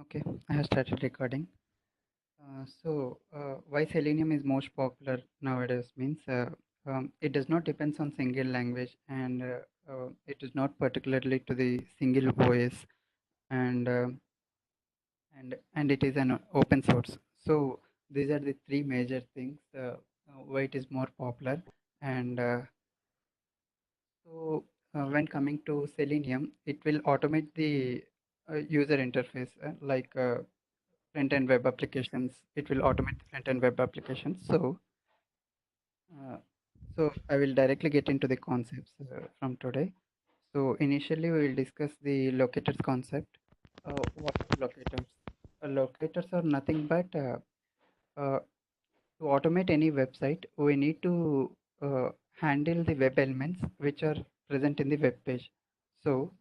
Okay, I have started recording. Why Selenium is most popular nowadays means it does not depends on single language, and it is not particularly to the single OS, and and it is an open source. So these are the three major things why it is more popular. And when coming to Selenium, it will automate the user interface like front-end web applications. It will automate the front-end web applications. Uh, so I will directly get into the concepts from today. So initially we will discuss the locators concept. What are locators? Locators are nothing but uh, to automate any website, we need to handle the web elements which are present in the web page. So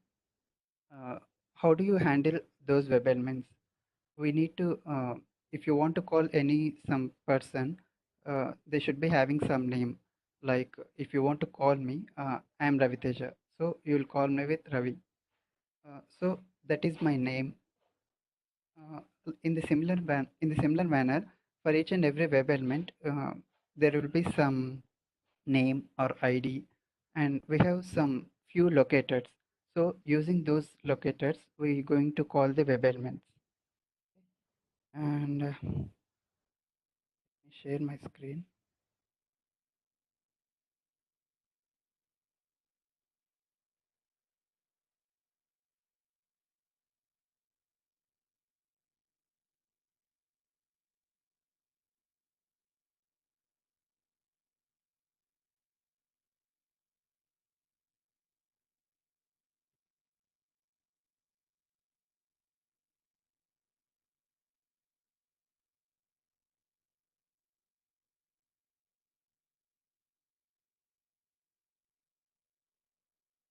uh, how do you handle those web elements? We need to if you want to call any some person, they should be having some name. Like if you want to call me, I am Ravitheja, so you will call me with Ravi. So that is my name. In the similar manner, for each and every web element, there will be some name or id, and we have some few locators. So using those locators, we're going to call the web elements. And share my screen.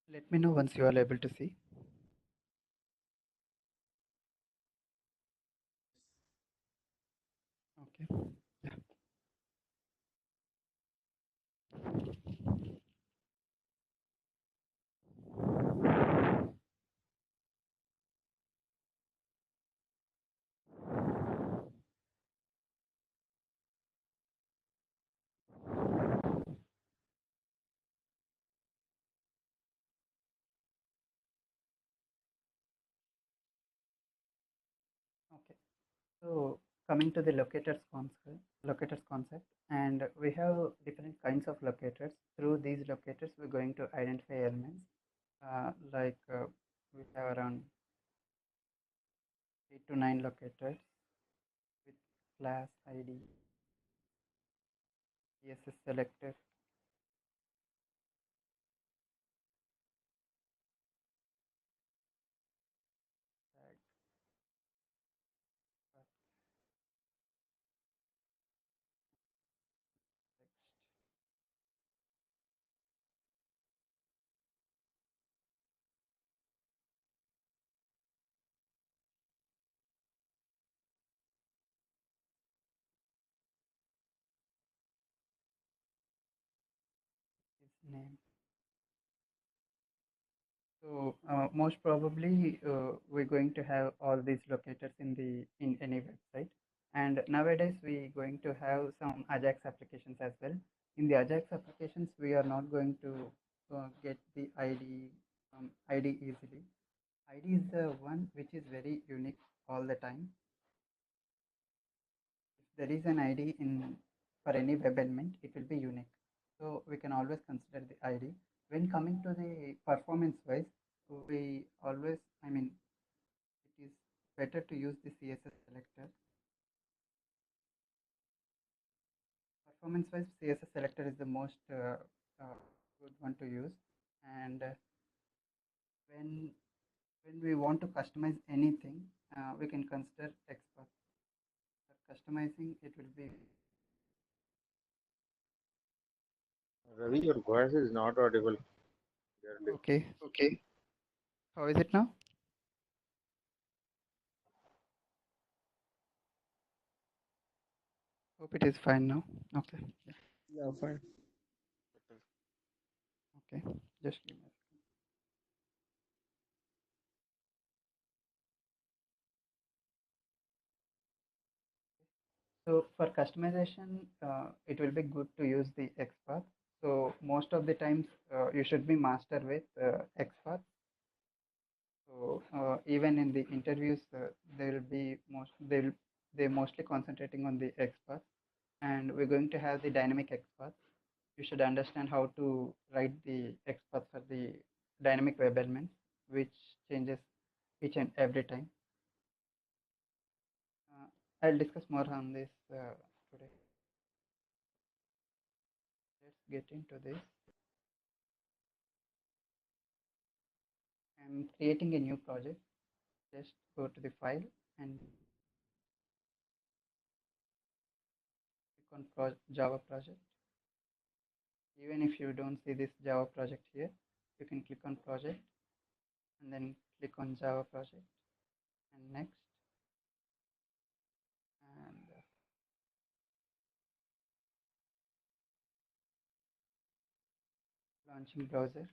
Let me know once you are able to see. Okay. Yeah. Okay. So coming to the locators concept, and we have different kinds of locators. Through these locators, we're going to identify elements. We have around 8 to 9 locators with class ID, Css Selector, tag, path, text, is name. So most probably we're going to have all these locators in any website. And nowadays we're going to have some Ajax applications as well. In the Ajax applications, we are not going to get the ID easily. ID is the one which is very unique all the time. If there is an ID in for any web element, it will be unique. So we can always consider the ID. When coming to the performance wise, we always, I mean, it is better to use the CSS selector. Performance wise, CSS selector is the most good one to use. And when when we want to customize anything, we can consider expert. For customizing, it will be Ravi, your voice is not audible clearly. okay. Okay. How is it now? Hope it is fine now. Okay. Yeah. Yeah, fine. Okay. Just give me. So for customization, it will be good to use the XPath. So most of the times, you should be master with XPath. So even in the interviews, they will be they're mostly concentrating on the XPath, and we're going to have the dynamic XPath. You should understand how to write the XPath for the dynamic web elements, which changes each and every time. I'll discuss more on this today. Let's get into this. I'm creating a new project. Just go to the file and click on Java project. Even if you don't see this Java project here, you can click on project and then click on Java project and next, and launching browser.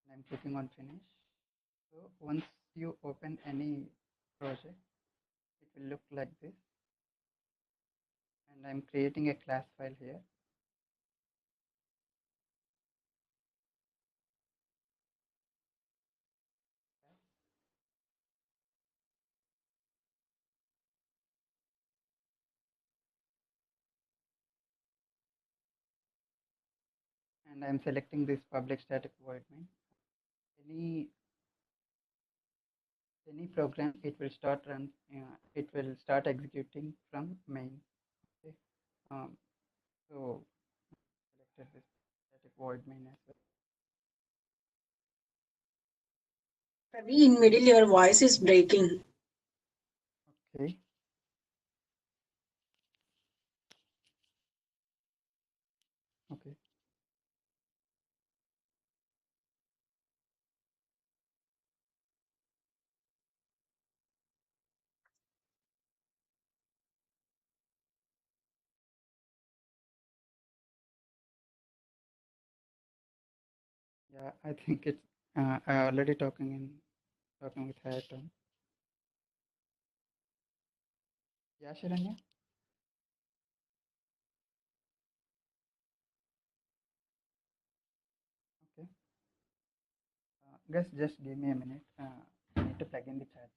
And I'm clicking on finish. So once you open any project, it will look like this. And I'm creating a class file here. And I'm selecting this public static void main. Any any program, it will start executing from main. Okay. So selected this static void main as well. Ravi, in middle, your voice is breaking. Okay. Okay. Yeah, I think it's I already talking with Hayaton. Yeah, Shiranya. Okay. Guys, just give me a minute. I need to plug in the chat.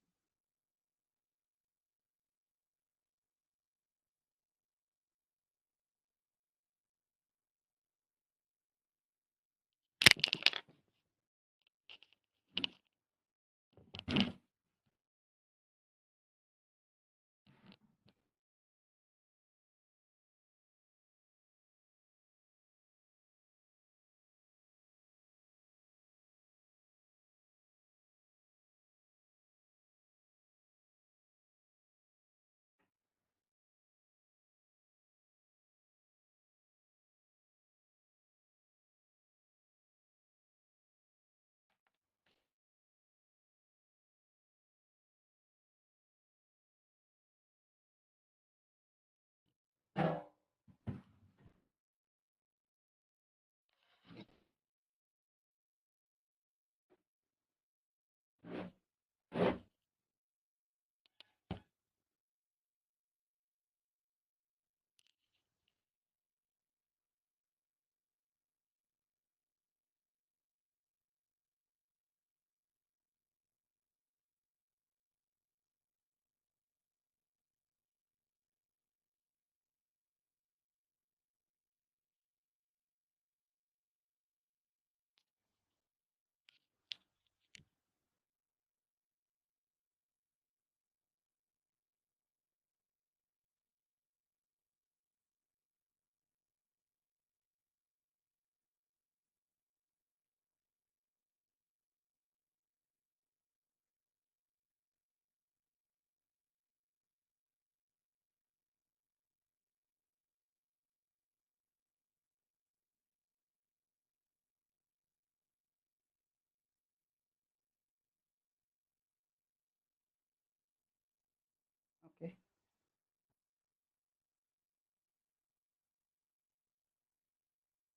Okay.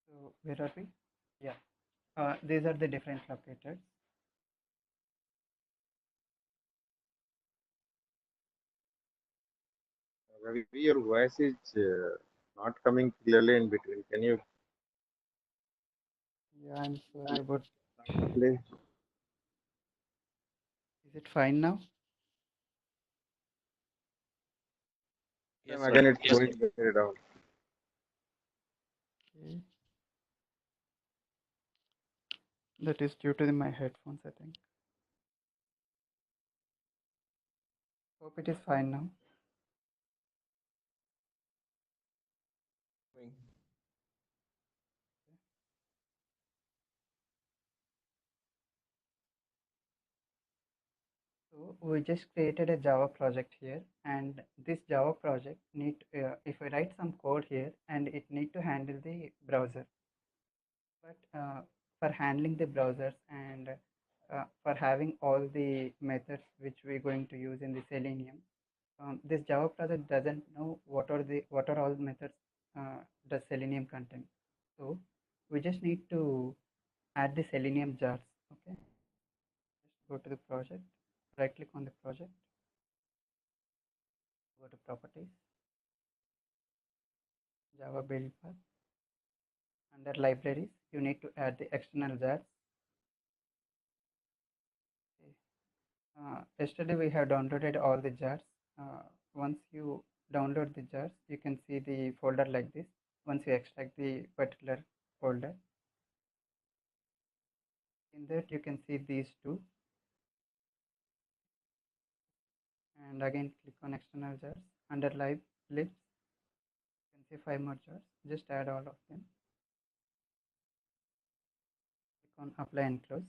So where are we? Yeah. These are the different locators. Ravi, your voice is not coming clearly in between. Can you Yeah, I'm sorry about. please Is it fine now? time again it's going very down. Okay. That is due to my headphones, I think. Hope it is fine now. So we just created a Java project here, and this Java project if we write some code here, and it need to handle the browser. But for handling the browsers and for having all the methods which we're going to use in the Selenium, this Java project doesn't know what are all methods does Selenium contain. So we just need to add the Selenium jars. Okay, just go to the project, right click on the project, go to properties, Java build path. Under libraries, you need to add the external jars. Okay. Yesterday we have downloaded all the jars. Once you download the jars, you can see the folder like this. Once you extract the particular folder, in that you can see these two. And again click on external jars. Under libs, you can see 5 more jars. Just add all of them. Click on apply and close.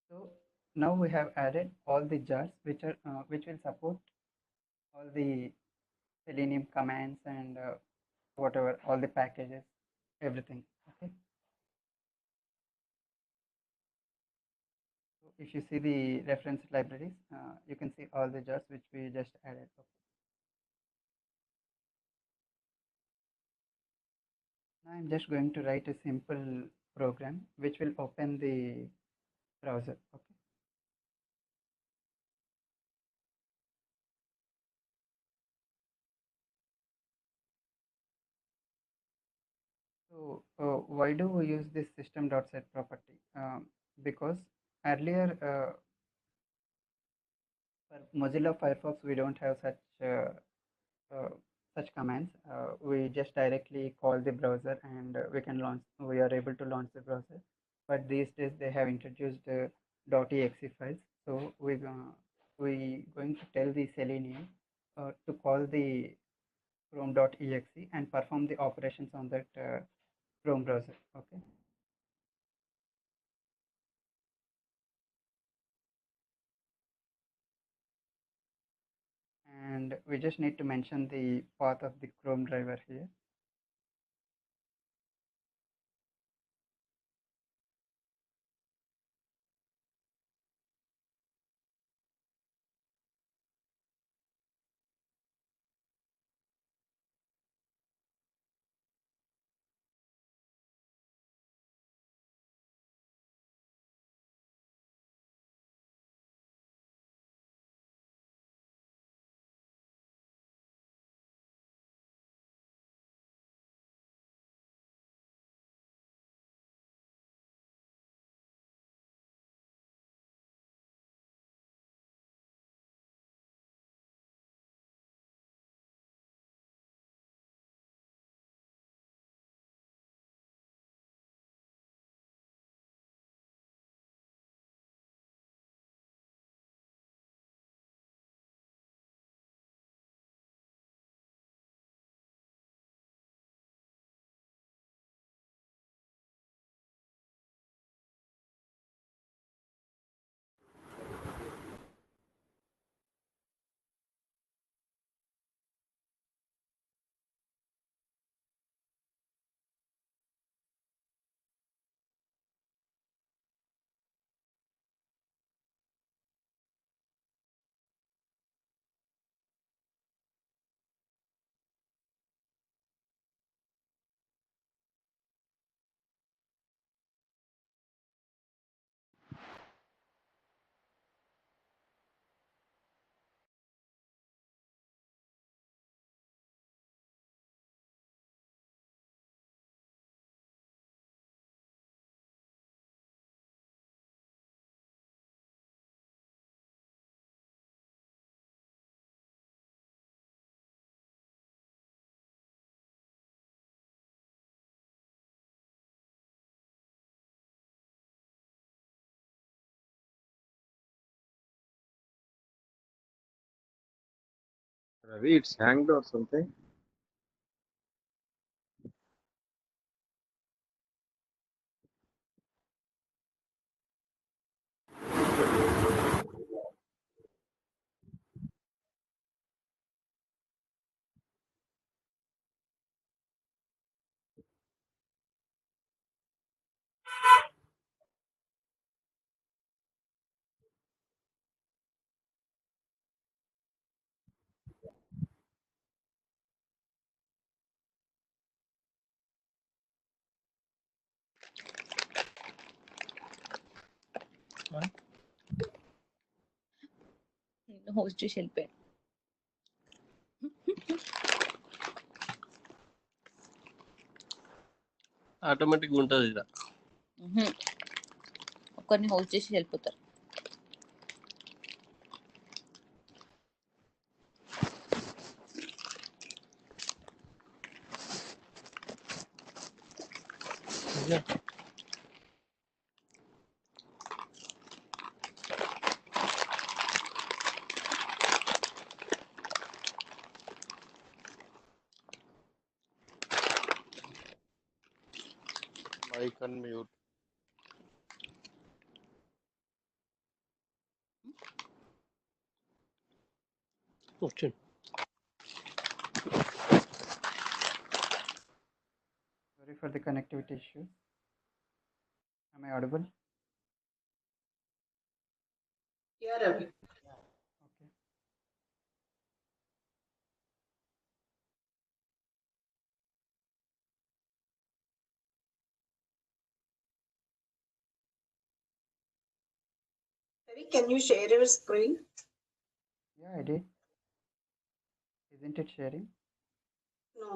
So now we have added all the jars which will support all the Selenium commands and whatever, all the packages, everything. Okay. So if you see the reference libraries, you can see all the jars which we just added. Okay. Now I'm just going to write a simple program which will open the browser. Okay. So why do we use this system.set property? Because earlier for Mozilla Firefox we don't have uh, such commands. We just directly call the browser and we are able to launch the browser. But these days they have introduced .exe files. So we going to tell the Selenium to call the chrome.exe and perform the operations on that Chrome browser. Okay. And we just need to mention the path of the Chrome driver here. Ravi, it's hanged or something. Host చేసి వెళ్ళిపోయాను. ఆటోమేటిక్గా ఉంటుంది ఇలా. ఒకరిని host చేసి వెళ్ళిపోతారు. Mic and mute. వచ్చింది. Sorry for the connectivity issue. Am I audible? Yeah, Ravi. Okay. Ravi, can you share your screen? Yeah, I did. Isn't it sharing? No.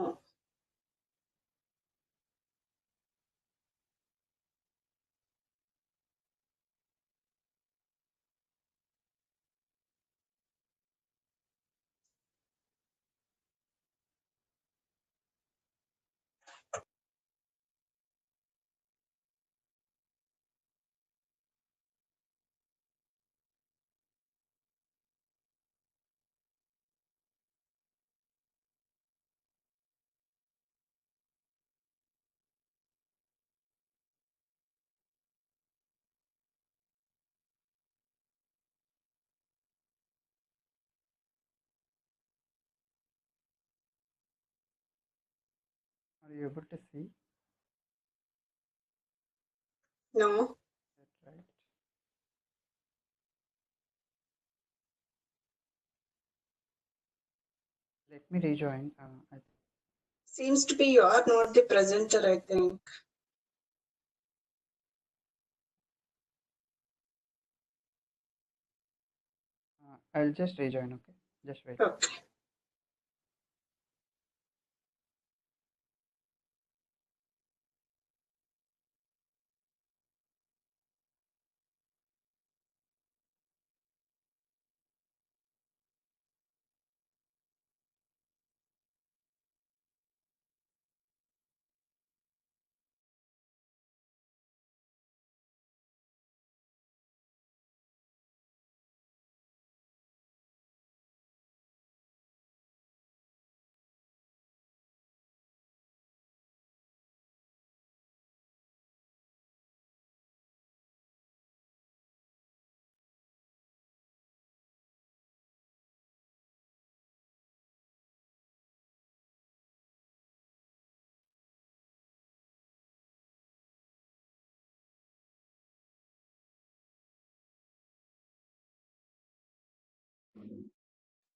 Are you able to see? No. That's right. Let me rejoin. Seems to be you are not the presenter, I think. I'll just rejoin, okay? Just wait. Okay.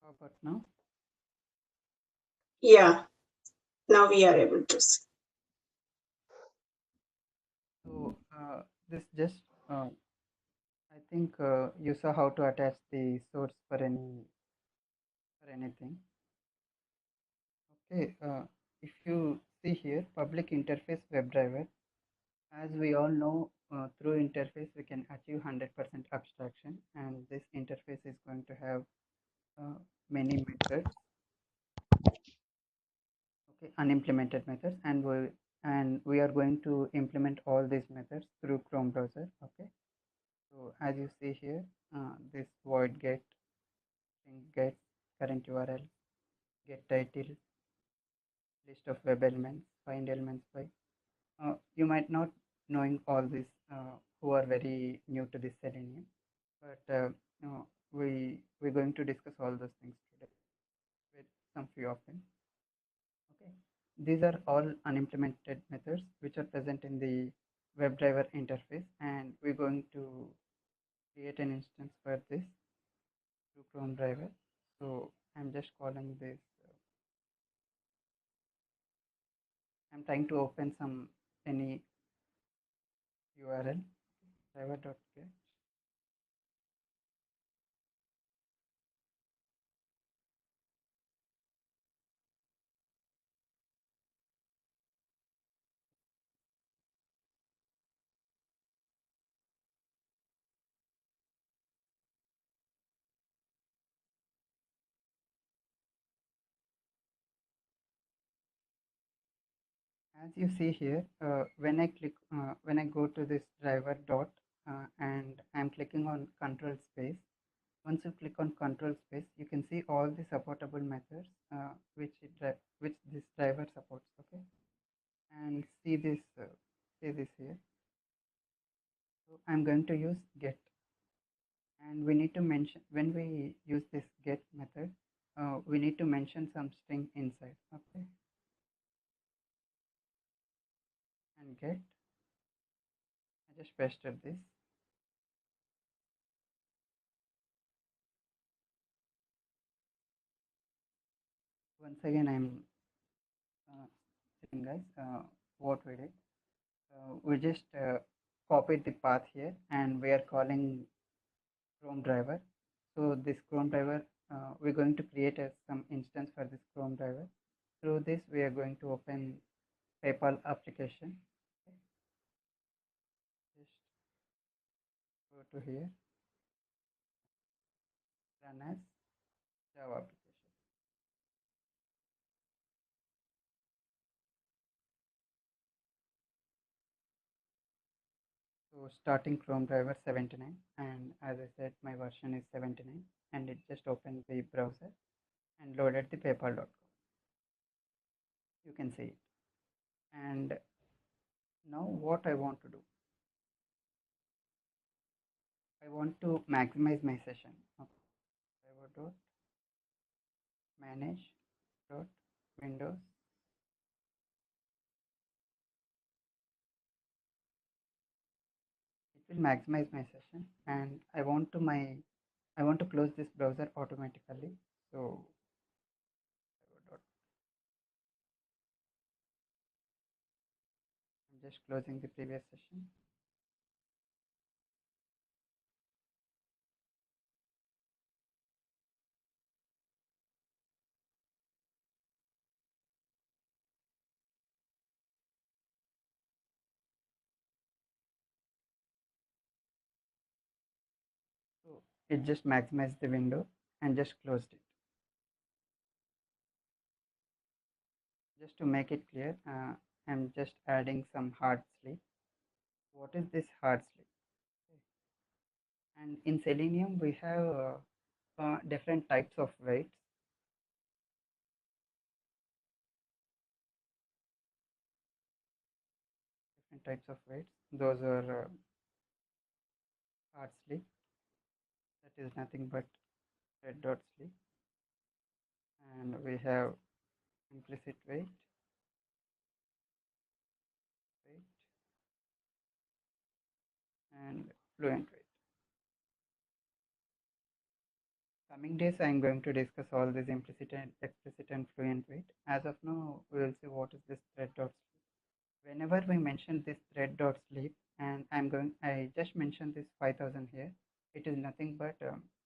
How about now? Yeah. Now we are able to see. So this just, I think you saw how to attach the source for anything. Okay. If you see here, public interface WebDriver, as we all know, through interface we can achieve 100% abstraction, and this interface is going to have many methods, okay, unimplemented methods, and we are going to implement all these methods through Chrome browser. Okay, so as you see here, this void get string get current URL, get title, list of web elements, find elements by. You might not knowing all this who are very new to this Selenium, but we're going to discuss all those things today with some few of them. Okay, these are all unimplemented methods which are present in the WebDriver interface, and we're going to create an instance for this through Chrome driver. So I'm just calling this. I'm trying to open any URL driver.get. As you see here, when I go to this driver dot and I'm clicking on control space. Once you click on control space, you can see all the supportable methods which this driver supports. Okay, and see this here. So I'm going to use get, and we need to mention when we use this get method, we need to mention some string inside. Okay, and get. I just pasted this. Once again, I'm saying guys, what we did. We just copied the path here, and we are calling Chrome driver. So this Chrome driver, we're going to create some instance for this Chrome driver. Through this, we are going to open PayPal application. Okay. Just go to here, run as Java application. So starting Chrome driver 79, and as I said, my version is 79, and it just opened the browser and loaded the PayPal.com. You can see it. And now what I want to do, I want to maximize my session. Okay. Driver dot manage dot Windows. It will maximize my session, and I want to close this browser automatically. So I'm just closing the previous session. So it just maximized the window and just closed it. Just to make it clear, I'm just adding some hard sleep. What is this hard sleep? And in Selenium, we have different types of weights. Different types of weights. Those are hard sleep. That is nothing but red dot sleep. And we have implicit weight, and fluent weight. Coming days, I am going to discuss all these implicit and explicit and fluent weight. As of now, we will see what is this thread dot sleep. Whenever we mention this thread dot sleep, and I just mentioned this 5000 here. It is nothing but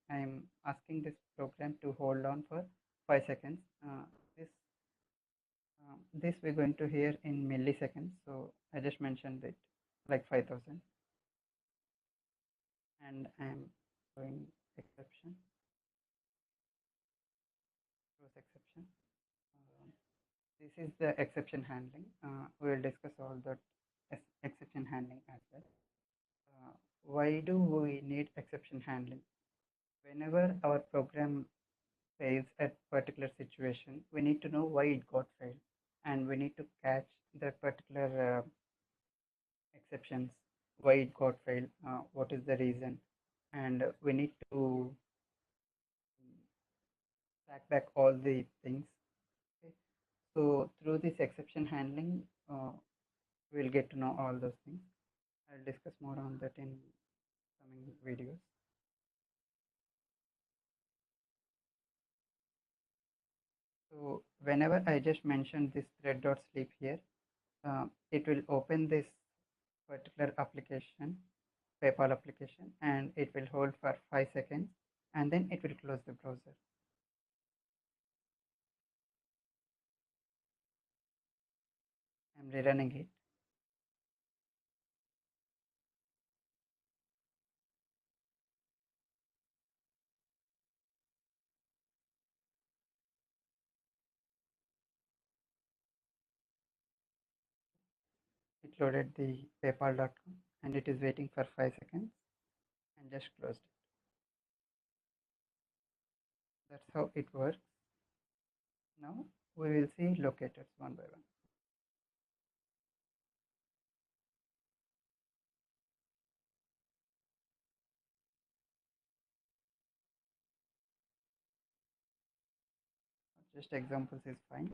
I am asking this program to hold on for 5 seconds. This we're going to hear in milliseconds. So I just mentioned it like 5000, and I'm showing exception. Close exception. This is the exception handling. We will discuss all the exception handling as well. Why do we need exception handling? Whenever our program fails at particular situation, we need to know why it got failed, and we need to catch that particular exceptions, why it got failed, what is the reason, and we need to track back all the things. Okay. So through this exception handling, we'll get to know all those things. I'll discuss more on that in coming videos. So whenever I just mention this thread.sleep here, it will open this particular application, PayPal application, and it will hold for 5 seconds, and then it will close the browser. I'm rerunning it. It loaded the paypal.com and it is waiting for 5 seconds and just closed it. That's how it works. Now we will see locators one by one. Just examples is fine.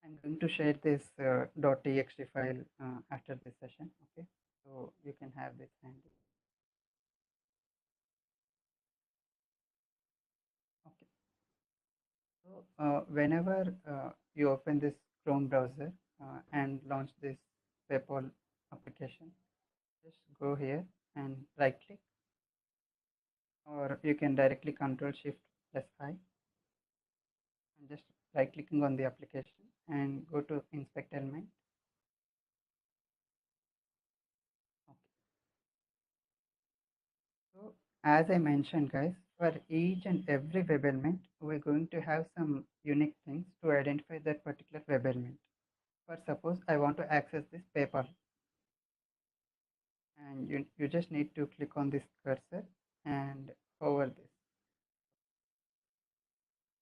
I'm going to share this .txt file after this session, okay? So you can have this handy. Okay. So whenever you open this Chrome browser and launch this PayPal application, just go here and right click, or you can directly Control Shift plus I and just right clicking on the application and go to inspect element. Okay. So as I mentioned, guys, for each and every web element, we're going to have some unique things to identify that particular web element. For suppose I want to access this PayPal, and you just need to click on this cursor and hover this.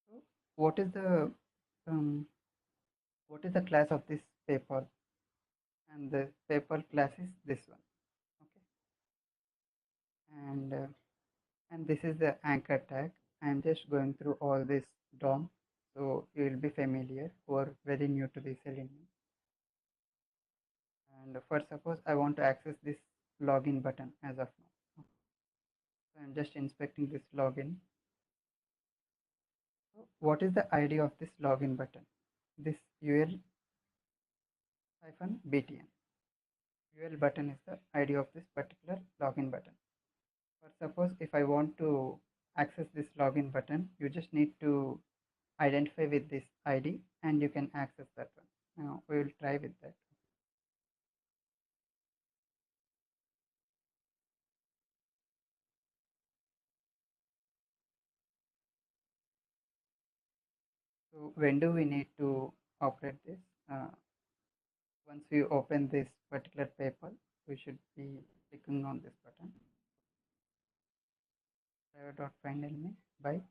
So um, what is the class of this PayPal? And the PayPal class is this one. Okay, and this is the anchor tag. I'm just going through all this DOM, so you will be familiar who are very new to the Selenium. And for suppose I want to access this login button as of now. So I'm just inspecting this login. So what is the ID of this login button? This UL-BTN. UL button is the ID of this particular login button. For suppose if I want to access this login button, you just need to identify with this ID and you can access that one. Now we will try with that. So when do we need to operate this? Once we open this particular PayPal, we should be clicking on this button. Driver.find element by ID.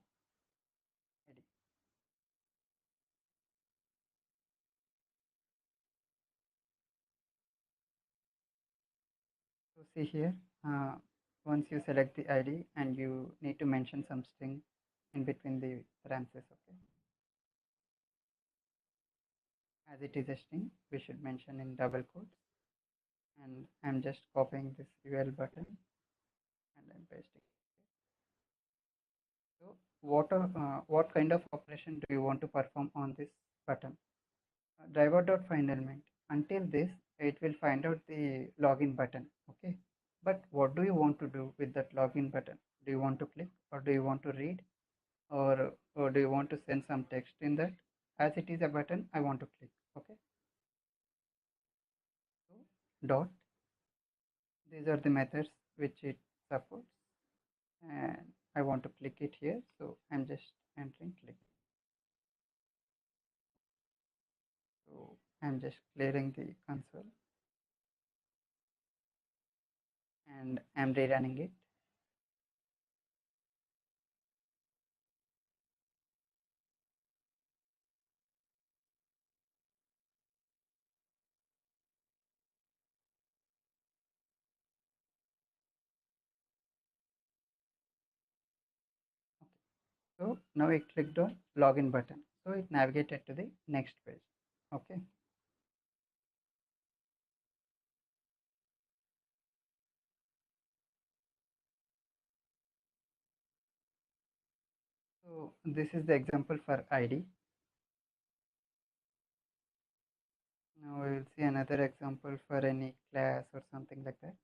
So see here, once you select the ID and you need to mention some string in between the parentheses, okay? As it is a string, we should mention in double quotes. And I'm just copying this UL button and I'm pasting. So what kind of operation do you want to perform on this button? Driver.find element. Until this, it will find out the login button. Okay. But what do you want to do with that login button? Do you want to click, or do you want to read, or do you want to send some text in that? As it is a button, I want to click. Okay. So dot. These are the methods which it supports, and I want to click it here. So I'm just entering click. So I'm just clearing the console and I'm rerunning it. So now I clicked on login button. So it navigated to the next page. Okay. So this is the example for ID. Now we will see another example for any class or something like that.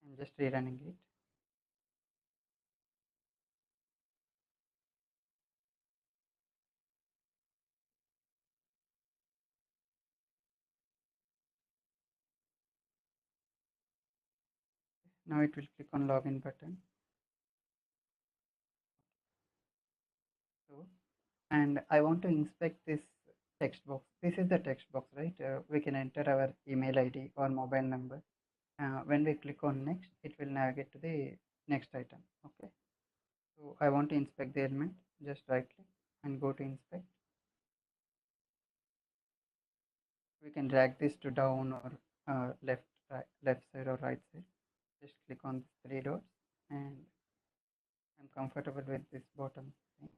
I'm just rerunning it. Now it will click on login button. So, and I want to inspect this text box. This is the text box, right? We can enter our email ID or mobile number. When we click on next, it will navigate to the next item. Okay. So I want to inspect the element. Just right click and go to inspect. We can drag this to down or left side or right side. Just click on the three dots, and I'm comfortable with this bottom thing.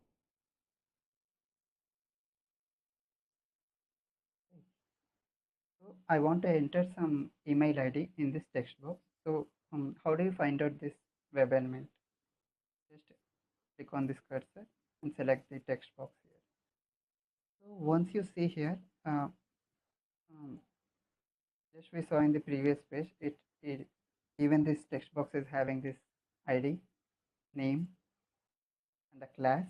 So I want to enter some email ID in this text box. So how do you find out this web element? Just click on this cursor and select the text box here. So once you see here, um, just we saw in the previous page, it even this text box is having this ID, name, and the class.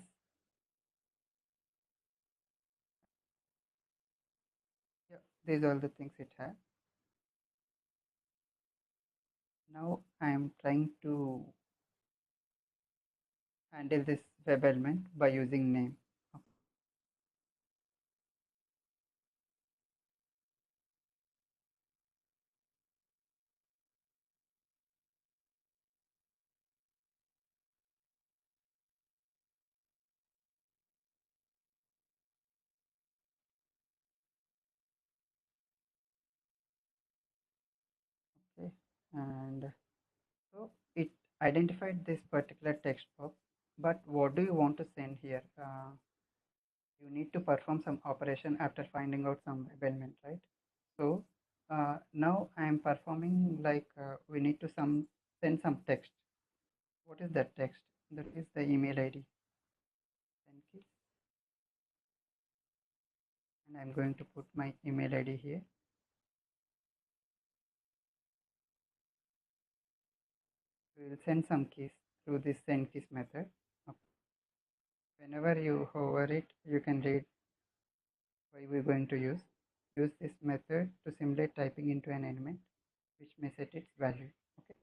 Yeah, these are all the things it has. Now I am trying to handle this web element by using name. Okay, and so it identified this particular text box, but what do you want to send here? You need to perform some operation after finding out some web element, right? So now I am performing like we need to send some text. What is that text? That is the email ID. Thank you. And I'm going to put my email ID here. We will send some keys through this send keys method. Okay. Whenever you hover it, you can read why we're going to use. Use this method to simulate typing into an element, which may set its value. Okay.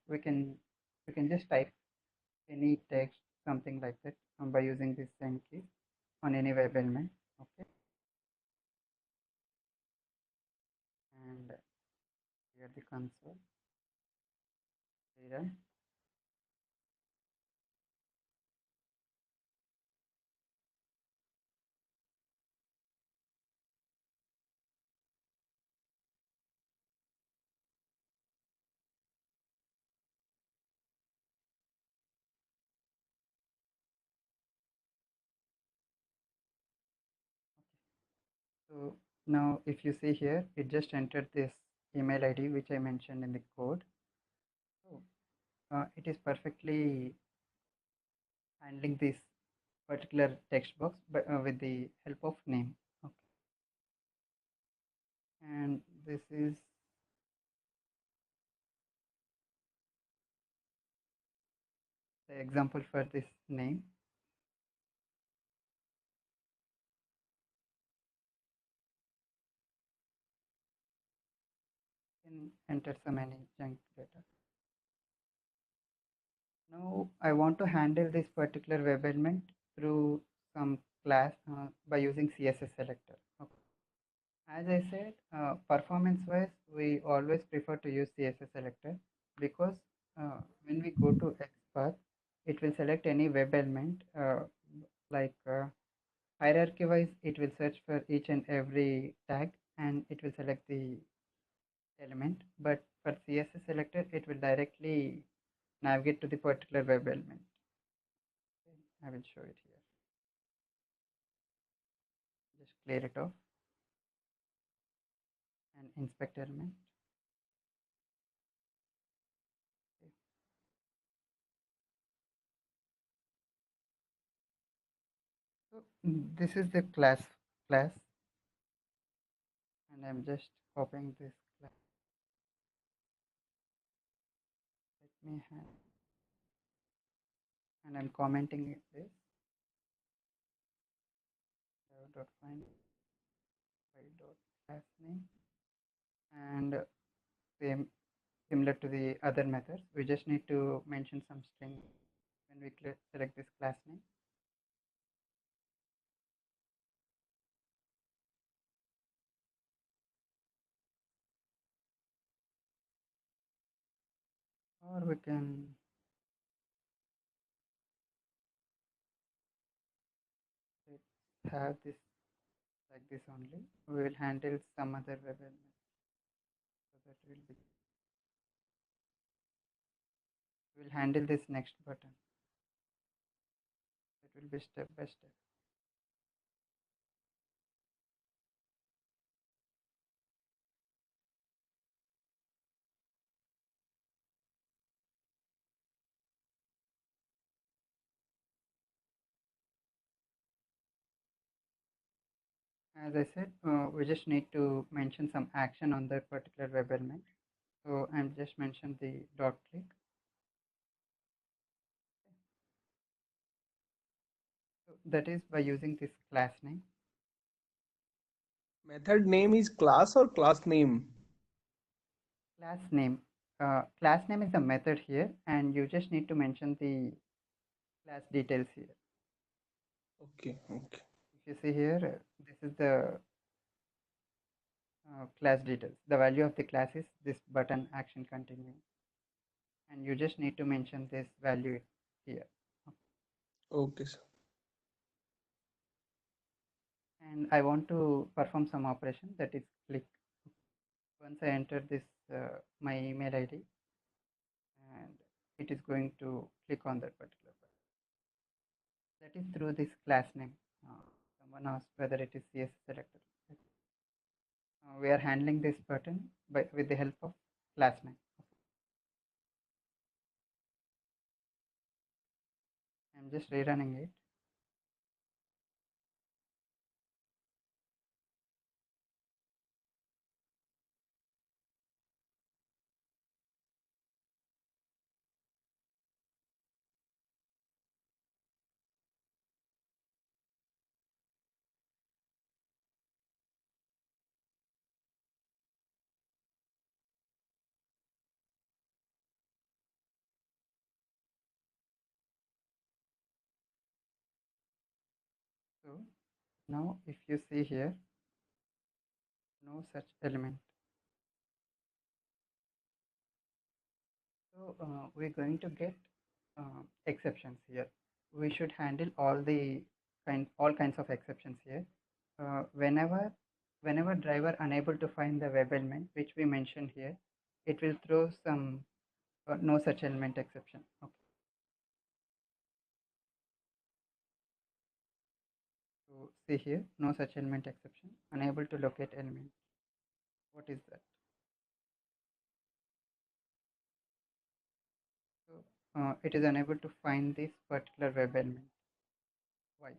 We can just type any text, something like that, by using this send key on any web element. Okay. And here the console. Rerun. So now if you see here, it just entered this email ID which I mentioned in the code. So it is perfectly handling this particular text box with the help of name. Okay. And this is the example for this name. You can enter some any junk data. Now I want to handle this particular web element through some class by using CSS Selector. Okay. As I said, performance-wise, we always prefer to use CSS Selector because when we go to XPath, it will select any web element. Like hierarchy-wise, it will search for each and every tag and it will select the element. But for CSS Selector, it will directly navigate to the particular web element. Okay, I will show it here. Just clear it off and inspect element. Okay. So this is the class, and I'm just copying this class. Let me have, and I'm commenting it this. Dot find dot class name, and same similar to the other methods. We just need to mention some string when we select this class name. Or we can have this like this only. We will handle some other web element. So that will be, we will handle this next button. It will be step by step. As I said, we just need to mention some action on that particular web element. So I'm just mentioned the dot click. So that is by using this class name. Method name is class or class name? Class name. Class name is a method here, and you just need to mention the class details here. Okay, okay. If you see here, this is the class details. The value of the class is this button action continue, and you just need to mention this value here. Okay, sir. And I want to perform some operation, that is click. Once I enter this my email ID, and it is going to click on that particular button. That is through this class name. Someone asked whether it is CSS Selector. We are handling this button with the help of class name. I'm just rerunning it. So now if you see here, no such element. So we're going to get exceptions here. We should handle all kinds of exceptions here. Whenever driver unable to find the web element which we mentioned here, it will throw some no such element exception. Okay. So see here, no such element exception, unable to locate element. What is that? So it is unable to find this particular web element. Why?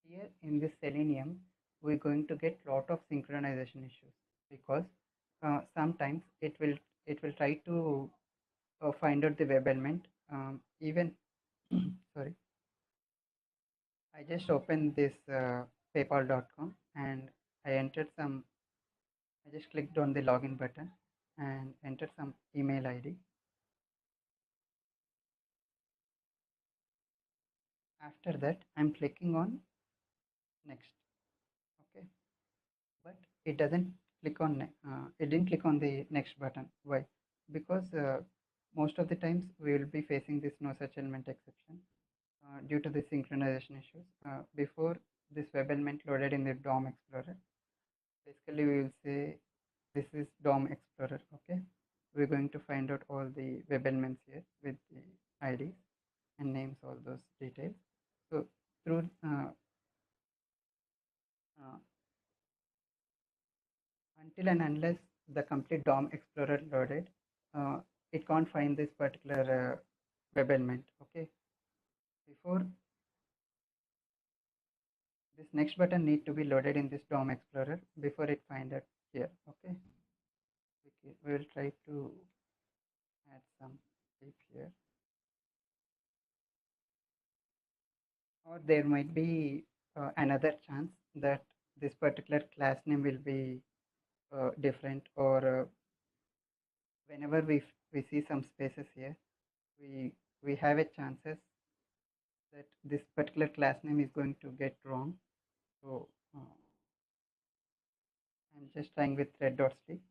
Here in this Selenium, we're going to get lot of synchronization issues because sometimes it will try to find out the web element. Even sorry, I just opened this PayPal.com and I entered some. I just clicked on the login button and entered some email ID. After that, I'm clicking on next. Okay, but it doesn't click on it didn't click on the next button. Why? Because most of the times we will be facing this no such element exception due to the synchronization issues. Before this web element loaded in the DOM Explorer, basically we will say this is DOM Explorer. Okay, we're going to find out all the web elements here with the IDs and names, all those details. So through until and unless the complete DOM Explorer loaded, it can't find this particular web element. Okay, before this next button need to be loaded in this DOM Explorer before it find it here. Okay, we will try to add some shape here, or there might be another chance that this particular class name will be different, or whenever we see some spaces here, we have a chances that this particular class name is going to get wrong. So I'm just trying with red dot sleep.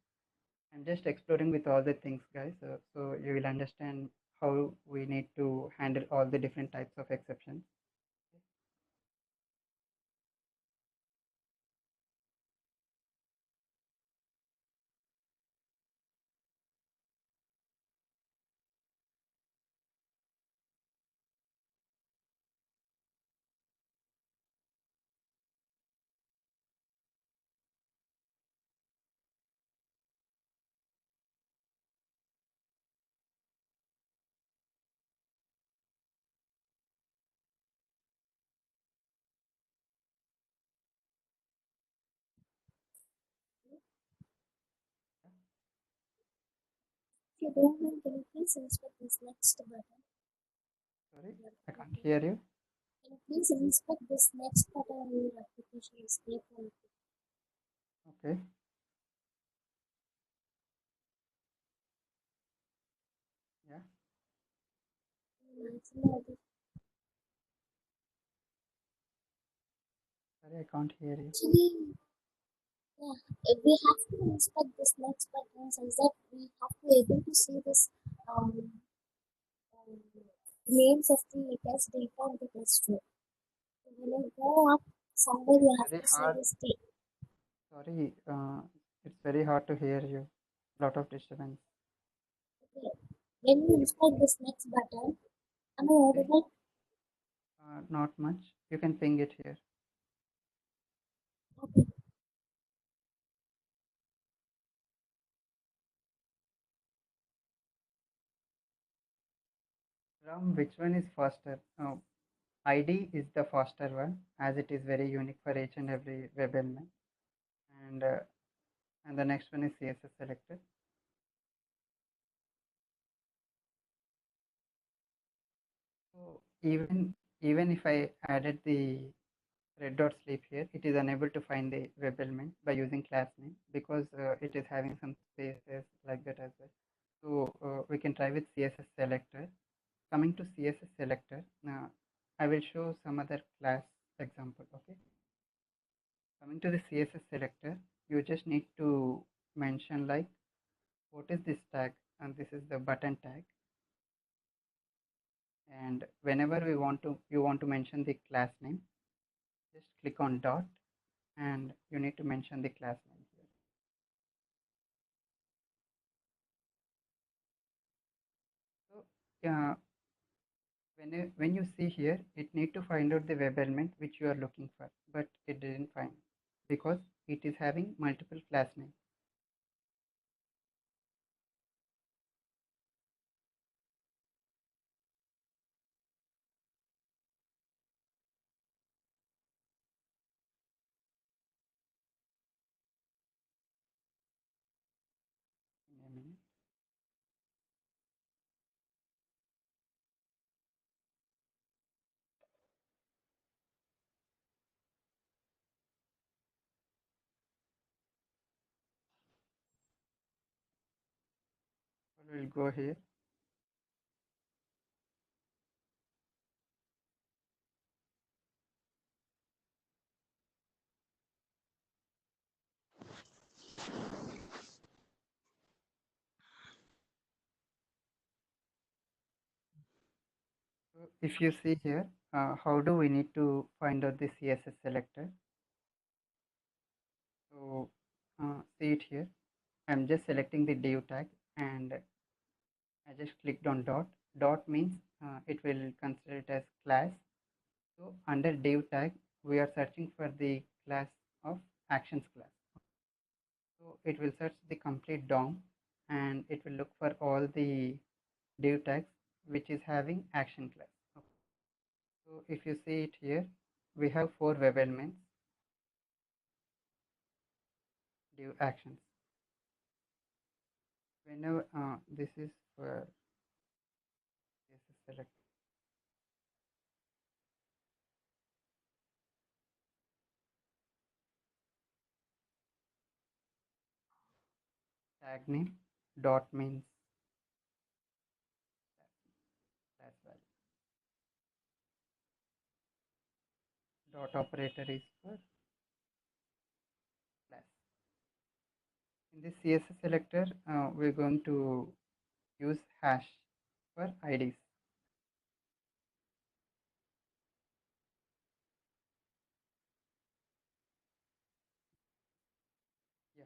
I'm just exploring with all the things, guys. So you will understand how we need to handle all the different types of exceptions. If you don't mind, can you please inspect this next button? Sorry, I can't hear you. Can you please inspect this next button on your application is there for you? Okay. Yeah. Sorry, I can't hear you. Actually, yeah, we have to inspect this next button so that we have to able to see this um, names of the test data and the test flow. So when you go up somewhere, you have Very to see hard. this date. Sorry, it's very hard to hear you. Lot of disturbance. Okay. When you inspect this next button, am I Okay. audible? Not much. You can ping it here. Okay. Ram, which one is faster? ID is the faster one, as it is very unique for each and every web element. And the next one is CSS Selector. So even if I added the red dot sleep here, it is unable to find the web element by using class name because it is having some spaces like that as well. So we can try with CSS Selector. Coming to CSS Selector, now I will show some other class example. Okay. Coming to the CSS Selector, you just need to mention like what is this tag, and this is the button tag. And whenever you want to mention the class name, just click on dot and you need to mention the class name here. So when you see here, it need to find out the web element which you are looking for, but it didn't find because it is having multiple class names. In a minute. We'll go here. So if you see here, how do we need to find out the CSS selector? So see it here. I'm just selecting the div tag and I just clicked on dot. Dot means it will consider it as class. So under div tag, we are searching for the class of actions class. So it will search the complete DOM and it will look for all the div tags which is having action class. Okay. So if you see it here, we have 4 web elements, div actions. Whenever this is for CSS select. Tag name dot means class value. Dot operator is for class. In this CSS selector, we're going to use hash for IDs. Yeah.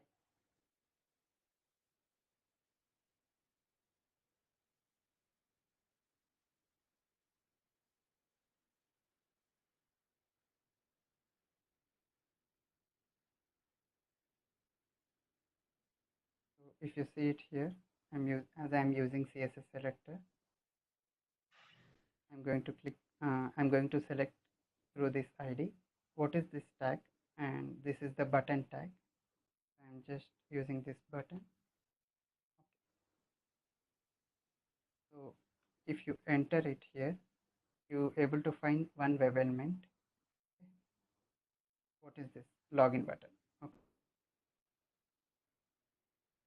So if you see it here, as I'm using CSS selector, I'm going to click. I'm going to select through this ID. What is this tag? And this is the button tag. I'm just using this button. So if you enter it here, you're able to find one web element. What is this? Login button. Okay.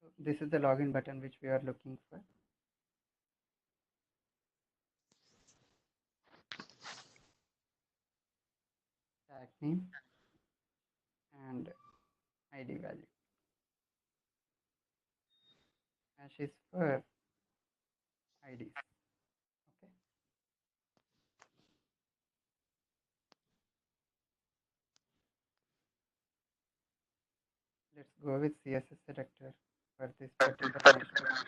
So this is the login button which we are looking for. Tag name and ID value. Hash is for IDs. Okay. Let's go with CSS selector for this particular instance.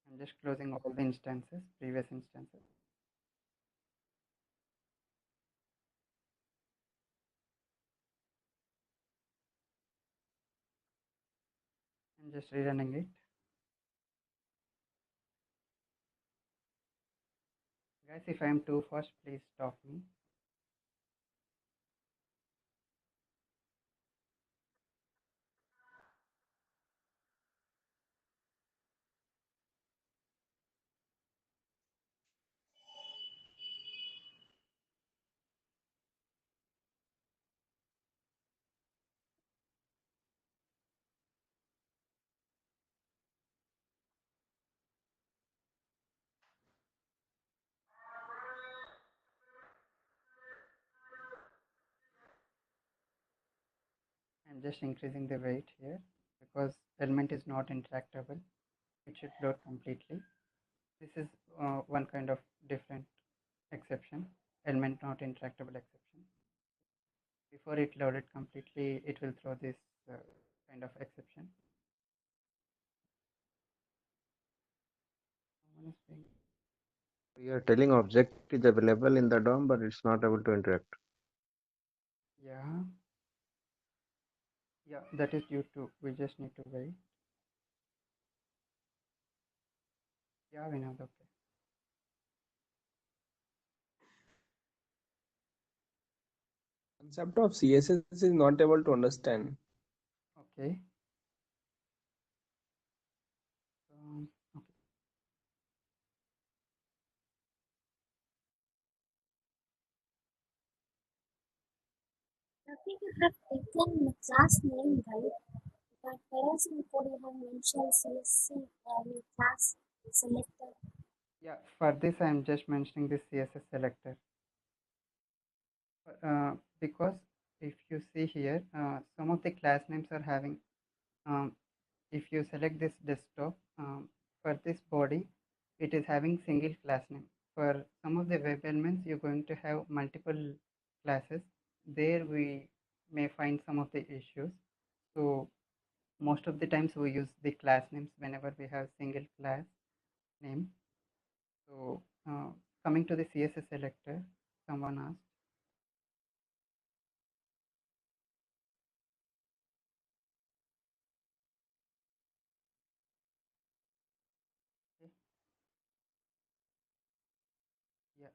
I'm just closing all the instances, previous instances. I'm just rerunning it. Guys, if I am too fast, please stop me. I'm just increasing the weight here because element is not interactable. It should load completely. This is one kind of different exception, element not interactable exception. Before it loaded completely, it will throw this kind of exception. We are telling object is available in the DOM, but it's not able to interact. Yeah. Yeah, that is due to, we just need to wait. Yeah, we know, okay. Concept of CSS is not able to understand. Okay. Okay. I think you have taken the class name right, but whereas in code you have mentioned CSC class selector. Yeah, for this I am just mentioning this CSS selector. Because if you see here, some of the class names are having, if you select this desktop, for this body, it is having single class name. For some of the web elements, you're going to have multiple classes. There we may find some of the issues. So most of the times we use the class names whenever we have single class name. So coming to the CSS selector, someone asked. Okay. Yeah.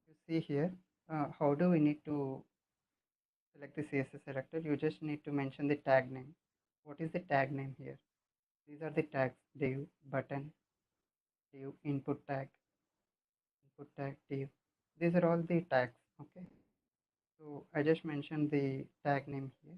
You see here, how do we need to select the CSS selector? You just need to mention the tag name. What is the tag name here? These are the tags: div, button, div, input tag, div. These are all the tags. Okay. So I just mentioned the tag name here.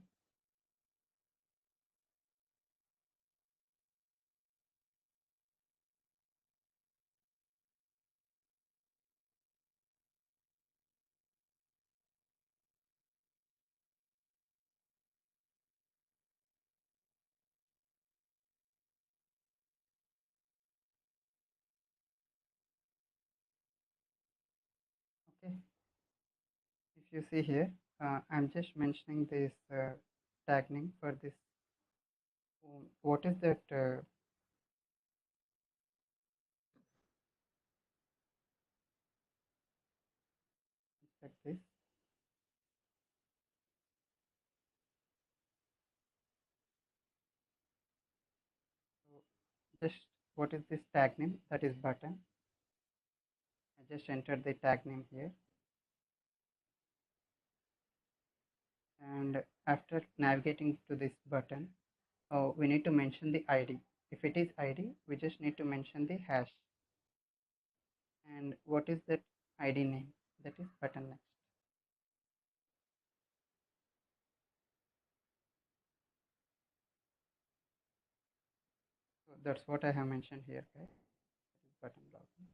Okay. If you see here, I'm just mentioning this tag name for this. What is that? Like this. So just what is this tag name? That is button. I just entered the tag name here. And after navigating to this button, we need to mention the ID. If it is ID, we just need to mention the hash. And what is that ID name? That is button next. So that's what I have mentioned here, guys. Button login.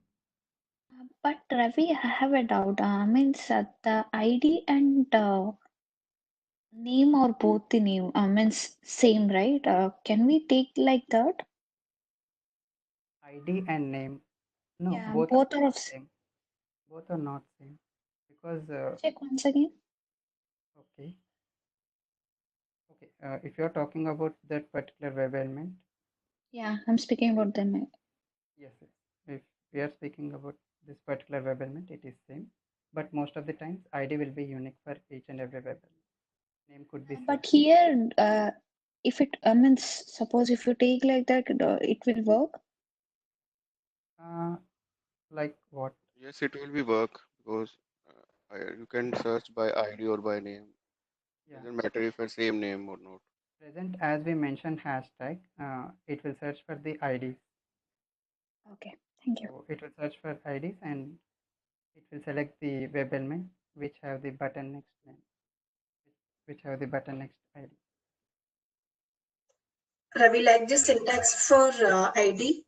But Ravi, I have a doubt. Means the ID and name or both the name means same, right? Can we take like that? ID and name. No, Yeah, both both are are not of. same. Both are not same because Check once again. okay. Okay. If you are talking about that particular web element, Yeah, I'm speaking about them. yes, yes. If we are speaking about this particular web element, it is same. But most of the times, ID will be unique for each and every web element. Name could be same. But here, if it means suppose if you take like that, it will work. Like what? Yes, it will be work because you can search by ID or by name. Yeah. Doesn't matter if it's same name or not. Present, as we mentioned hashtag, it will search for the IDs. Okay, thank you. So it will search for IDs and it will select the web element which have the button next name, which have the button next ID. Ravi, like the syntax for ID,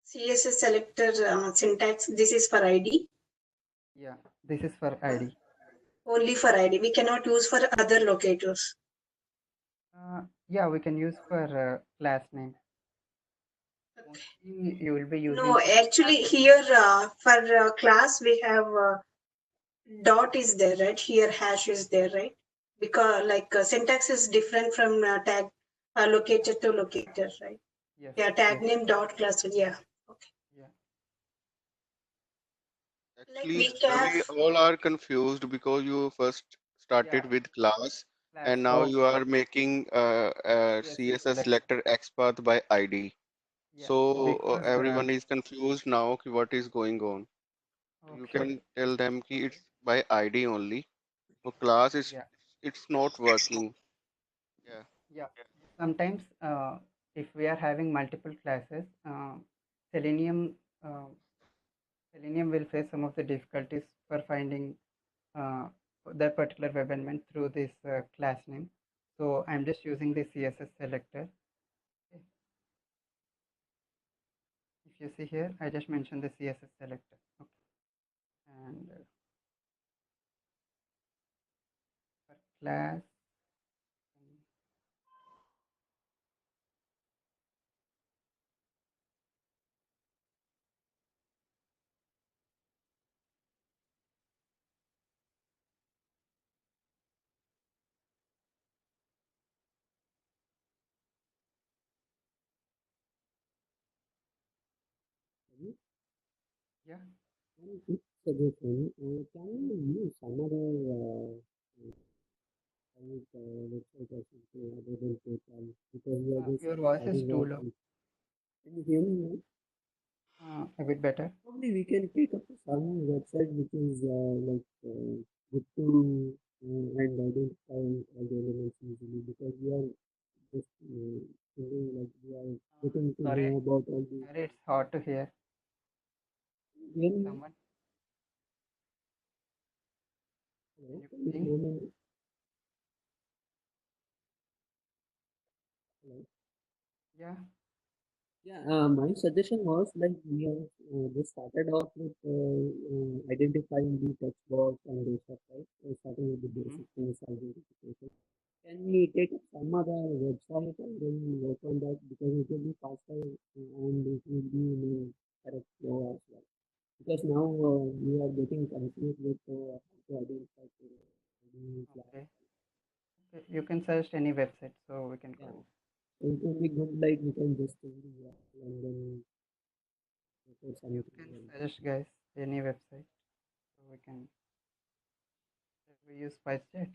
CSS selector syntax, this is for ID, Yeah, this is for ID. only for ID. We cannot use for other locators. Yeah, we can use for class name. Mostly you will be using. No, actually here for class we have dot is there, right? Here hash is there, right? Because like syntax is different from tag locator to locator, right? Yes. Yeah, tag Yes. name dot class. Yeah. Okay. Yeah. Like Actually, we can. we all are confused because you first started Yeah. with class Class. and now Oh, you are making CSS CSS select. selector XPath by ID. Yeah. So Because everyone is confused now ki what is going on. You okay. can tell them ki Okay. it's by ID only. So class is Yeah. it's not working. Yeah. Yeah. Sometimes if we are having multiple classes, Selenium uh, Selenium will face some of the difficulties for finding uh, that particular web element through this class name. So I'm just using the CSS selector. Okay. If you see here, I just mentioned the CSS selector. Okay. And class. Yeah. One quick suggestion, can you use some other website or something other than PayPal? Because we are just Your voice is having too our low. Can you hear me now? A bit better. Probably we can pick up some website which is good to and identify all the elements easily, because we are just thinking like we are getting to Sorry. know about all the. Sorry, it's hard to hear. Hear me? Someone. Hello? Can Can you you ping? hear me? Hello? Yeah. Yeah, my suggestion was like we have just started off with identifying the text box and those stuff, right? Starting with the basic things, identification. Can we take up some other website and then work on that, because it will be faster and it will be in a correct flow as well. Because now we are getting confused with how to identify the class. Okay. You can suggest any website, so we can go. Yeah. So it will be good, like we can just take the URL and then You can suggest, guys, any website, so we can. We use SpiceJet.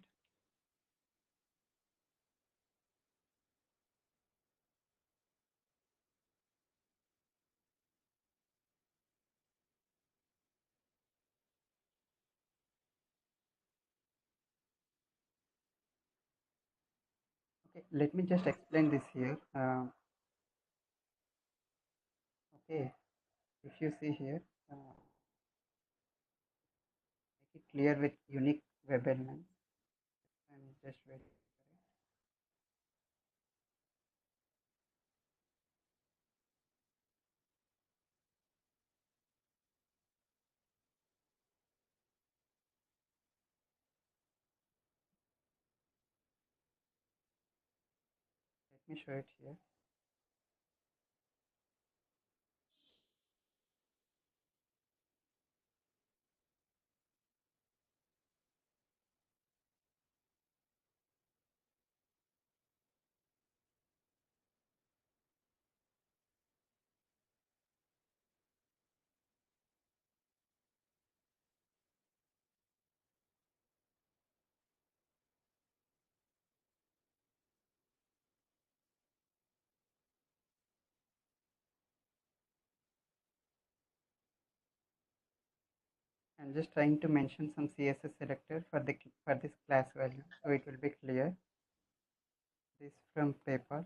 Okay, let me just explain this here. Okay, if you see here, make it clear with unique web elements, and just wait. Let me show it here. I'm just trying to mention some CSS selector for this class value, so it will be clear. This from PayPal.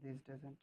This doesn't.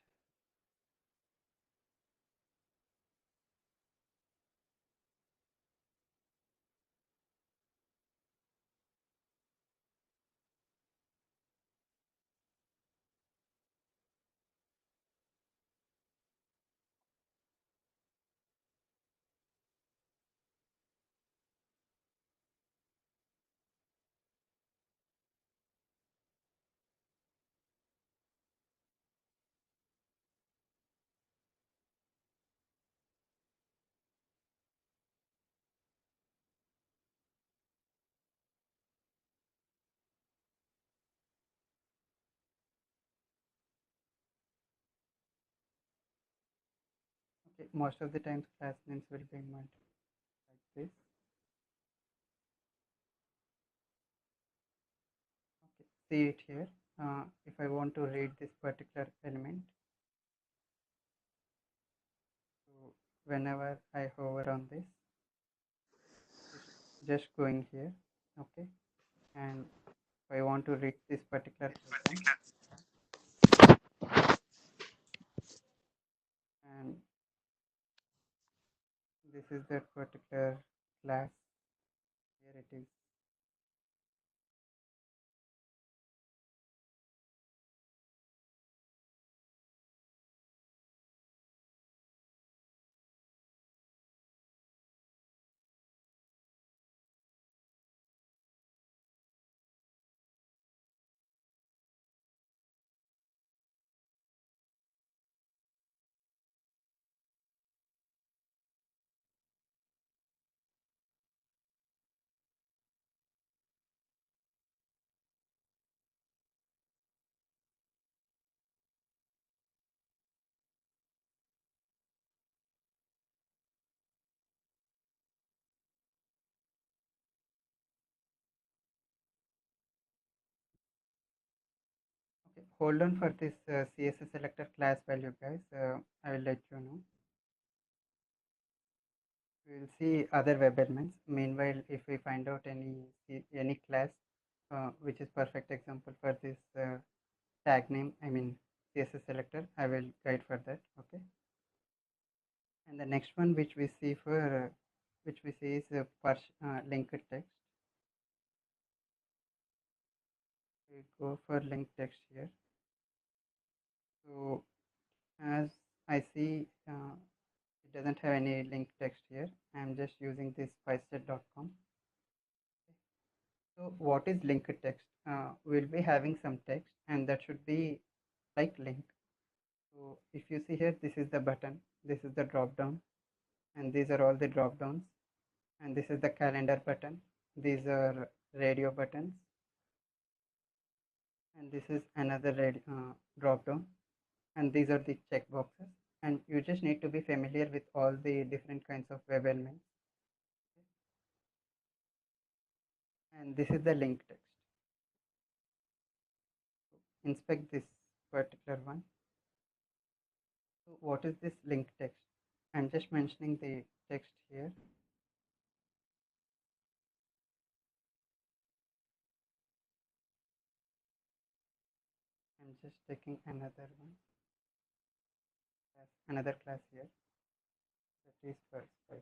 Okay, most of the times class names will be multiple like this. Okay, see it here. If I want to read this particular element, so whenever I hover on this, it's just going here. Okay, and if I want to read this particular item, and this is that particular class, here it is. hold on for this CSS selector class value, guys. I will let you know. We will see other web elements. Meanwhile, if we find out any class which is perfect example for this tag name, I mean CSS selector, I will guide for that. Okay. And the next one which we see for which we see is linked text. We go for linked text here. So as I see, it doesn't have any linked text here. I'm just using this spicejet.com. So what is linked text? We'll be having some text and that should be like link. So if you see here, this is the button, this is the drop down, and these are all the drop downs, and this is the calendar button, these are radio buttons, and this is another drop down, and these are the checkboxes. And you just need to be familiar with all the different kinds of web elements. And this is the link text. Inspect this particular one. So what is this link text? I'm just mentioning the text here. I'm just taking another one, another class here, that is for spice.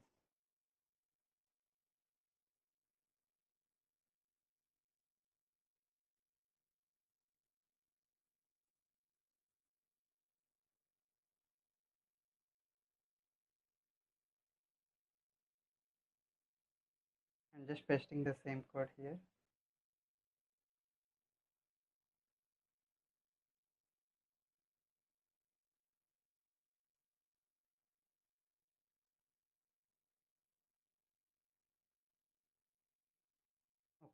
I'm just pasting the same code here.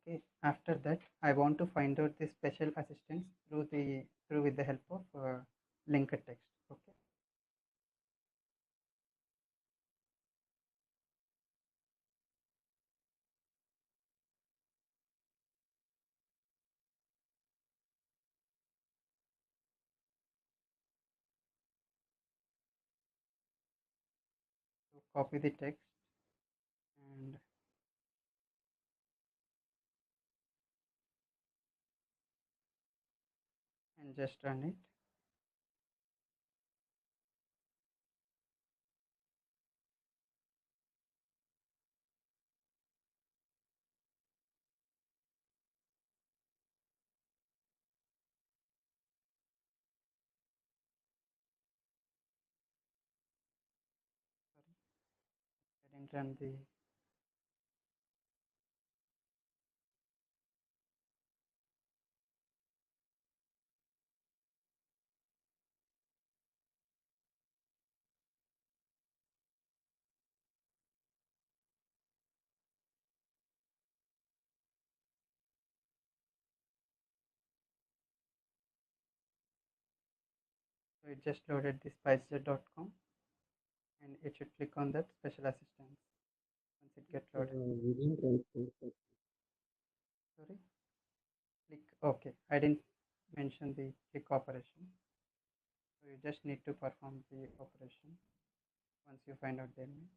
Okay, after that, I want to find out the special assistance through with the help of linked text. Okay. So copy the text and just run it. Sorry, I didn't run the. So it just loaded the spicejet.com and it should click on that special assistance once it gets loaded. We didn't write code. Sorry, click. Okay, I didn't mention the click operation. So you just need to perform the operation once you find out the element.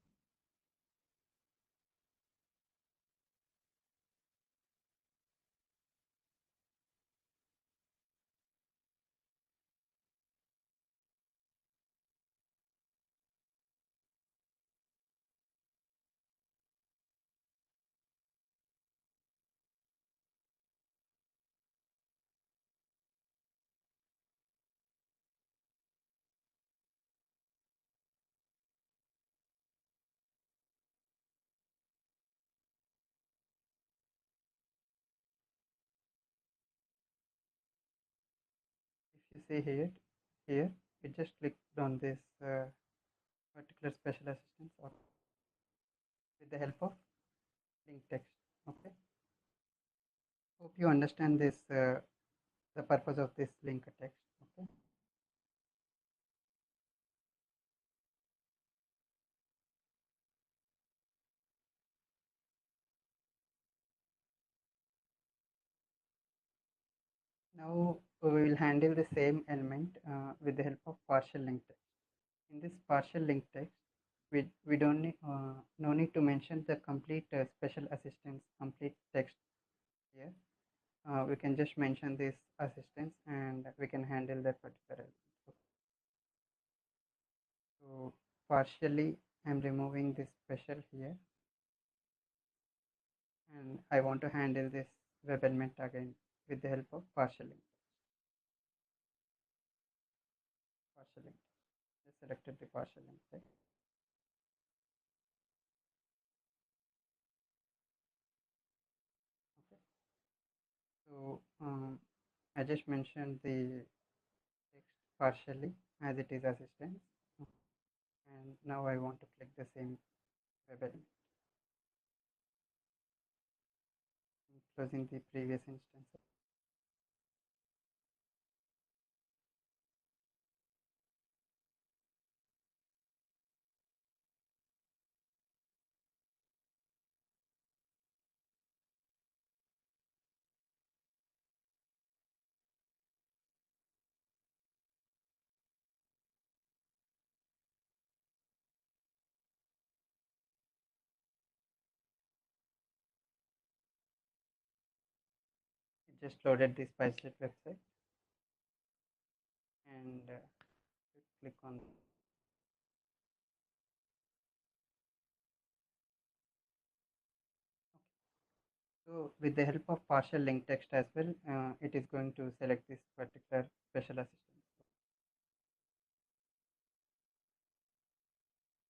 If you see here, it just clicked on this particular special assistance or with the help of link text. Okay. Hope you understand this, the purpose of this link text. Okay. Now we will handle the same element with the help of partial link text. In this partial link text, we don't need no need to mention the complete special assistance complete text here. We can just mention this assistance and we can handle that particular element. So partially I'm removing this special here, and I want to handle this web element again with the help of partial link. Partial link. Just selected the partial link text. Okay. So I just mentioned the text partially as it is assistance, and now I want to click the same web element. I'm closing the previous instance. It just loaded the SpiceJet website, and click on. So with the help of partial link text as well, it is going to select this particular special assistance.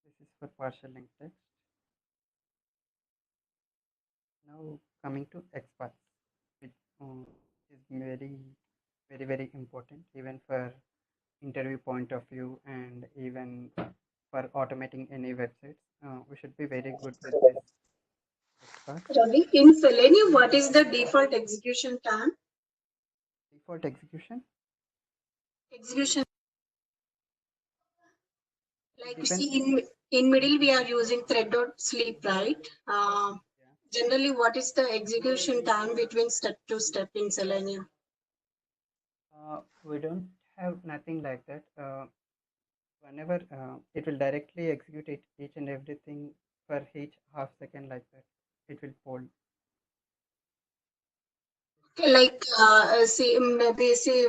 This is for partial link text. Now coming to XPath, which is very important even for interview point of view, and even for automating any websites. We should be very good with this XPath. Ravi, in Selenium, what is the default execution time? Default execution? Execution. Like you Depends. see in middle we are using thread.sleep, right? Generally, what is the execution time between step to step in Selenium? We don't have nothing like that. Whenever it will directly execute each and everything for each half second, like that, it will fold. Like say maybe say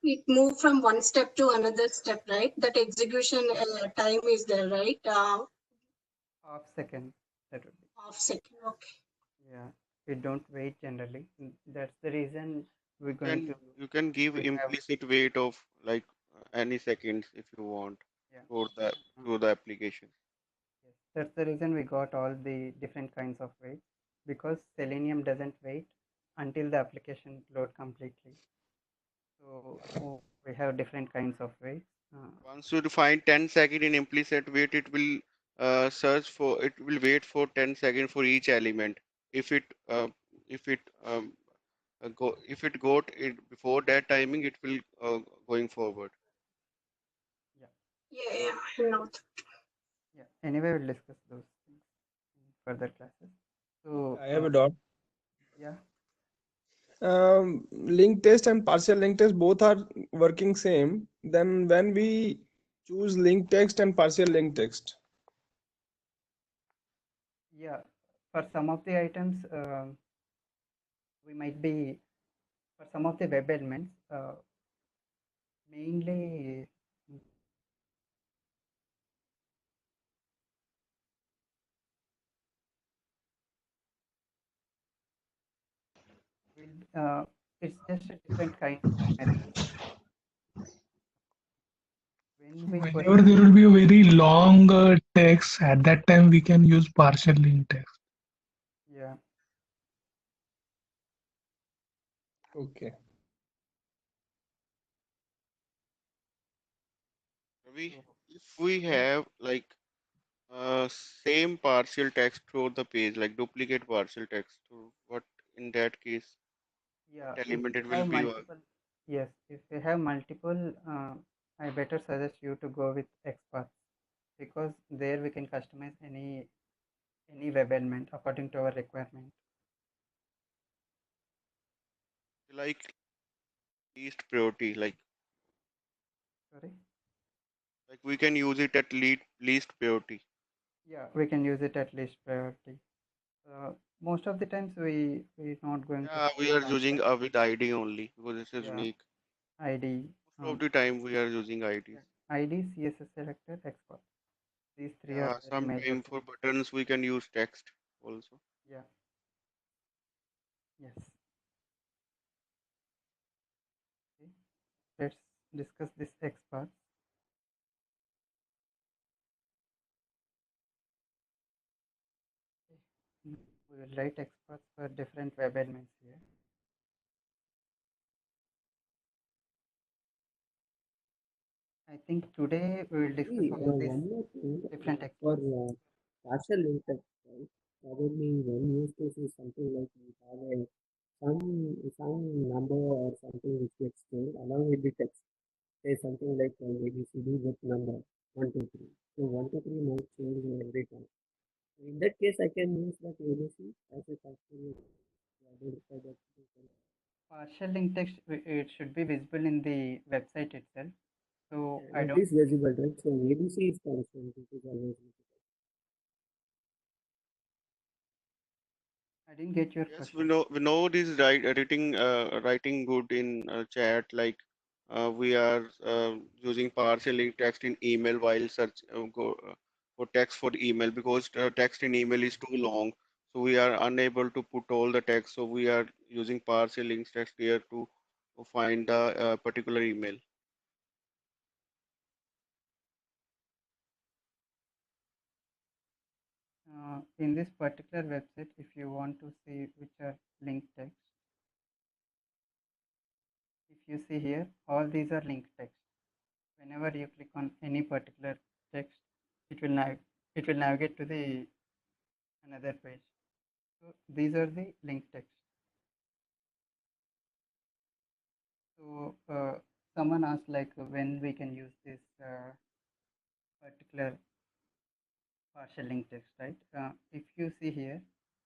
it moved from one step to another step, right? That execution time is there, right? Half second, that would be. Half second, okay. Yeah, we don't wait generally. That's the reason we're going to. You can give implicit wait of like any seconds if you want for the application. Yes, that's the reason we got all the different kinds of waits, because Selenium doesn't wait until the application load completely. So we have different kinds of waits. Once you define 10 seconds in implicit wait, it will wait for 10 seconds for each element. If it got it before that timing, it will going forward. Yeah, I know. Yeah. Anyway, we'll discuss those things in further classes. So I have a doubt. Yeah. Link test and partial link test both are working same. Then when we choose link text and partial link text. Yeah, for some of the items, we might be, for some of the web elements, mainly it's just a different kind of method. Whenever there will be a very long text, at that time we can use partial link text. Yeah. Okay. If we have like same partial text throughout the page, like duplicate partial text, so what in that case? Yeah, what if element you it will have be? multiple, yes, if you have multiple, I better suggest you to go with XPath, because there we can customize any web element according to our requirement. Like least priority, Sorry. like we can use it at least priority. Yeah, we can use it at least priority. Most of the times we not going to Yeah, we are that. using with ID only because this is Yeah, unique. ID, Most of the time we are using IDs. ID, CSS selector, export. These three are Yeah, very major sometime for things. buttons we can use text also. Yeah. Yes. Okay. Let's discuss this export. We will write exports for different web elements here. I think today we will discuss all these One more thing different for exports. partial link text, right? Probably one use case is something like we have some number or something which gets changed along with the text. Say something like ABCD with number 1 2 3. So 1 2 3 might change every time. So in that case, I can use that ABC as a partial to identify that. Partial link text, it should be visible in the website itself. So I It don't. is visible, right? So ABC is constant. It is always visible. I didn't get your Yes, question. we know this writing good in chat, like we are using partial link text in email while search for text for email, because text in email is too long, so we are unable to put all the text, so we are using partial link text here to find the particular email. In this particular website, if you want to see which are linked text, if you see here, all these are linked text. Whenever you click on any particular text, it will navigate to the another page. So these are the linked text. So someone asked like when we can use this particular partial link text, right? If you see here,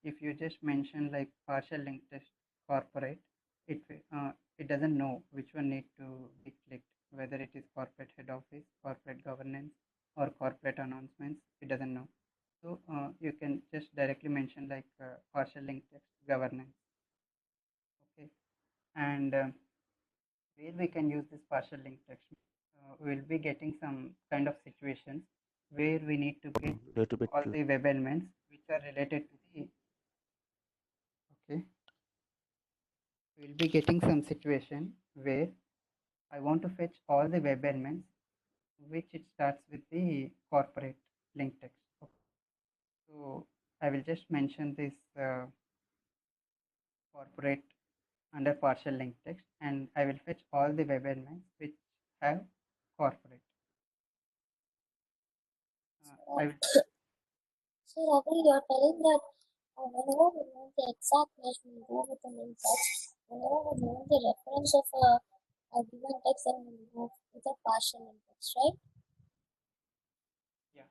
if you just mention like partial link text corporate, it doesn't know which one need to be clicked, whether it is corporate head office, corporate governance, or corporate announcements. It doesn't know. So you can just directly mention like partial link text governance. Okay, and where we can use this partial link text, we'll be getting some kind of situations where we need to get Little bit all the web elements which are related to the. Okay, we'll be getting some situation where I want to fetch all the web elements which it starts with the corporate link text. Okay. So I will just mention this corporate under partial link text, and I will fetch all the web elements which have corporate. I will. So Ravi, you're telling that whenever we want the exact match, we go with the link text. Whenever we want the reference of a given text, then we go with a partial link text, right? Yeah.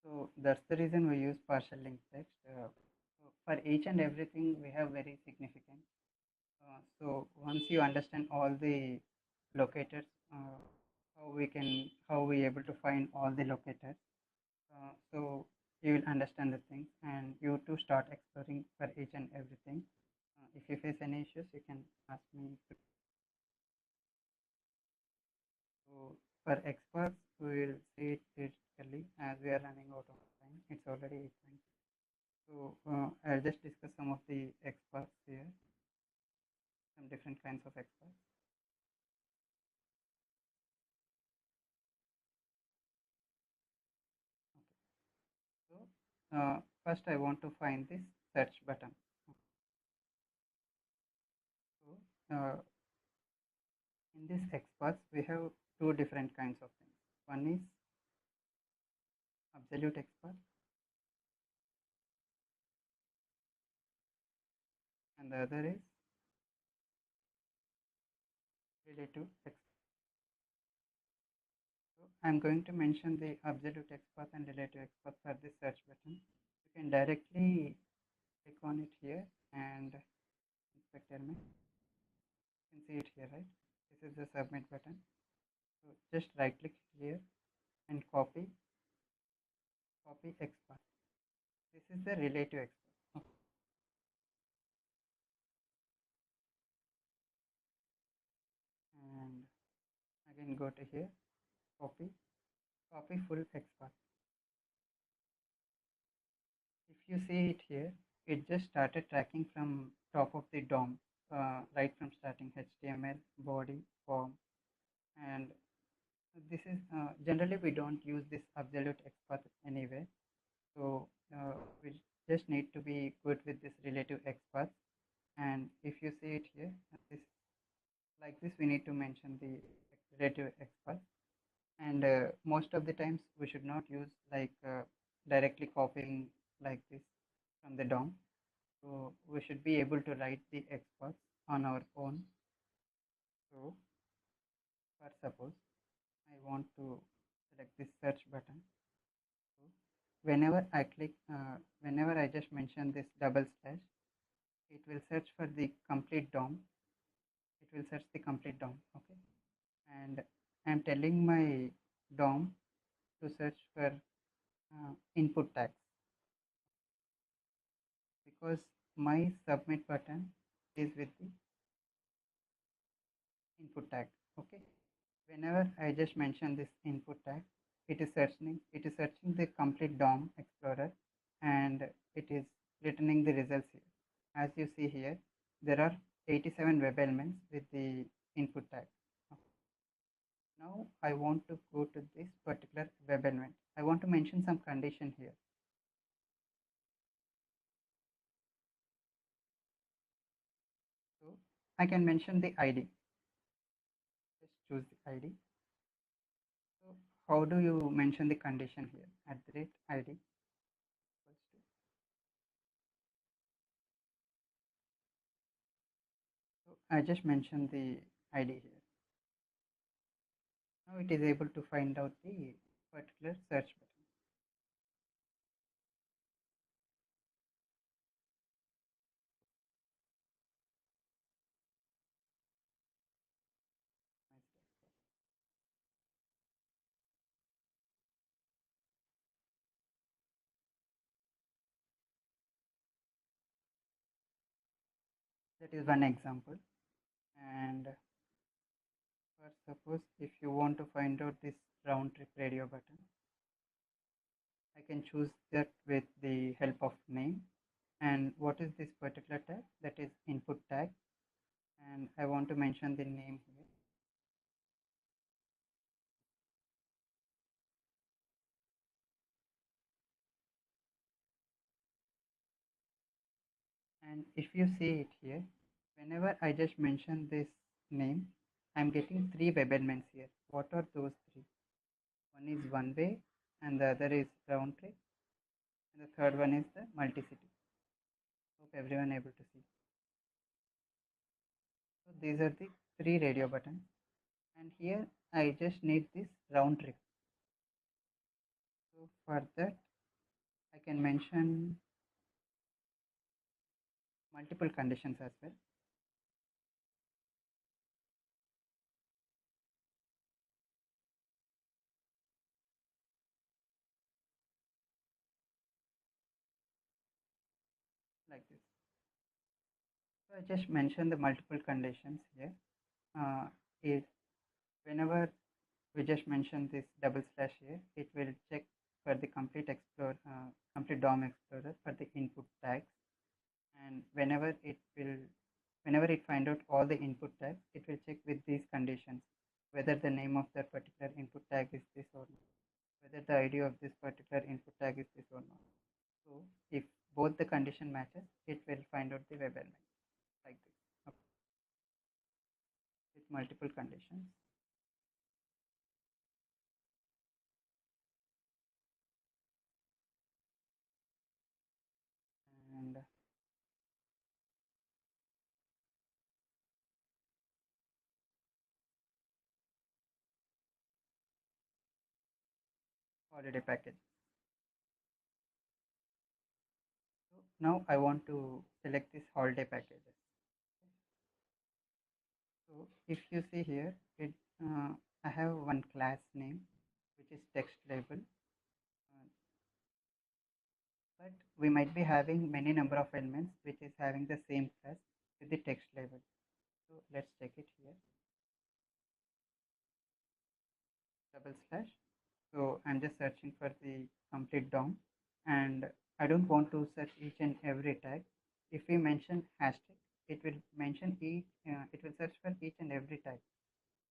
So that's the reason we use partial link text. So for each and everything, we have very significant. So once you understand all the locators, how we able to find all the locators. So you will understand the things, and you to start exploring for each and everything. If you face any issues, you can ask me. So for experts, we will see it critically as we are running out of time. It's already 8:20. So I'll just discuss some of the experts here, some different kinds of experts. Okay. So first I want to find this search button. So in this experts, we have two different kinds of things. One is absolute expert, and the other is relative expert. So I'm going to mention the absolute XPath and relative XPath for this search button. You can directly click on it here and inspect element. You can see it here, right? This is the submit button. So just right click here and copy XPath. This is the relative XPath. Okay. And again go to here, copy full XPath. If you see it here, it just started tracking from top of the DOM, right from starting HTML, body, form, and this is generally we don't use this absolute XPath anyway. So we just need to be good with this relative XPath. And if you see it here, this like this, we need to mention the relative XPath. And most of the times we should not use like directly copying like this from the DOM. So we should be able to write the XPath on our own. So for suppose I want to select this search button. So whenever I click, whenever I just mention this double slash, it will search for the complete DOM. It will search the complete DOM. Okay. And I'm telling my DOM to search for input tags because my submit button is with the input tag. Okay. Whenever I just mention this input tag, it is searching the complete DOM explorer and it is returning the results here. As you see here, there are 87 web elements with the input tag. Now I want to go to this particular web element. I want to mention some condition here. So I can mention the ID. Just choose the ID. So how do you mention the condition here? @ID equals to. So I just mentioned the ID here. Now it is able to find out the particular search button. That is one example. And for suppose if you want to find out this round trip radio button, I can choose that with the help of name. And what is this particular tag? That is input tag. And I want to mention the name here. And if you see it here, whenever I just mention this name, I'm getting 3 web elements here. What are those 3? One is one way and the other is round trip and the third one is the multi-city. Hope everyone able to see. So these are the 3 radio buttons and here I just need this round trip. So for that I can mention multiple conditions as well. Like this. So I just mentioned the multiple conditions here. Is whenever we just mention this double slash here, it will check for the complete complete DOM explorer for the input tags, and whenever it find out all the input tags, it will check with these conditions whether the name of that particular input tag is this or not, whether the ID of this particular input tag is this or not. So if both the condition matches, it will find out the web element like this. Okay. With multiple conditions. And holiday package. So now I want to select this holiday packages. So if you see here, I have one class name which is text label, but we might be having many number of elements which is having the same class with the text label. So let's check it here. // So I'm just searching for the complete DOM, and I don't want to search each and every tag. If we mention hashtag, it will mention each. It will search for each and every tag.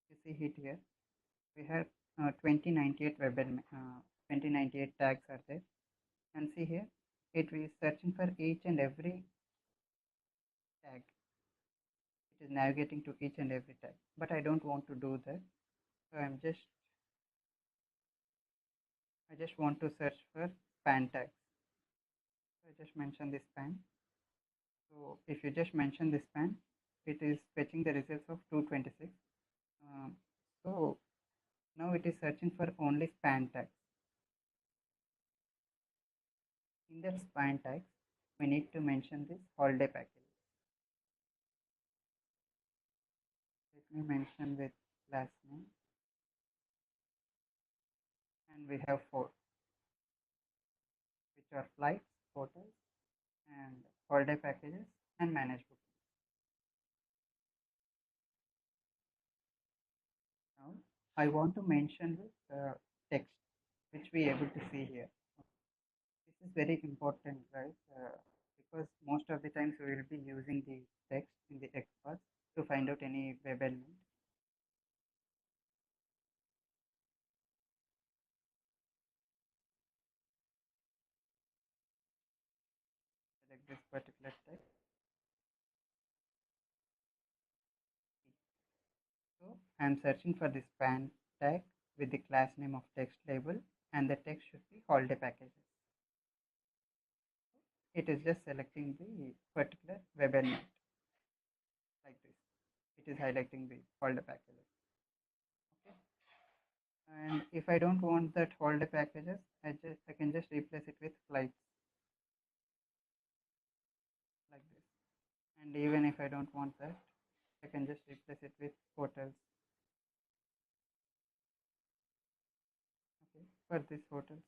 You see it here. We have 2098 web 2098 tags are there, and see here, it is searching for each and every tag. It is navigating to each and every tag, but I don't want to do that. So I just want to search for span tags. So I just mention this span. So if you just mention this span, it is fetching the results of 226. So now it is searching for only span tags. In that span tags, we need to mention this holiday package. Let me mention with class name, and we have 4, which are flights, hotels, and holiday packages, and manage booking. Now I want to mention with text, which we able to see here. This is very important, guys, because most of the times we will be using the text in the XPath to find out any web element. Select this particular text. So I am searching for the span tag with the class name of text label, and the text should be holiday packages. It is just selecting the particular web element like this. It is highlighting the holiday packages. Okay. And if I don't want that holiday packages, I can just replace it with flights like this. And even if I don't want that, I can just replace it with hotels. Okay, for this hotels,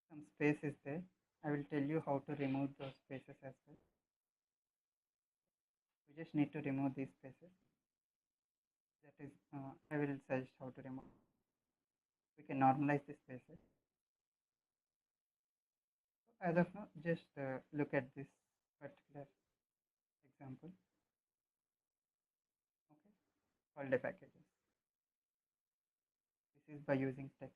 some space is there. I will tell you how to remove those spaces as well. We just need to remove these spaces. That is, I will suggest how to remove. We can normalize the spaces. As of now, just look at this particular example. Okay, holiday packages. This is by using text.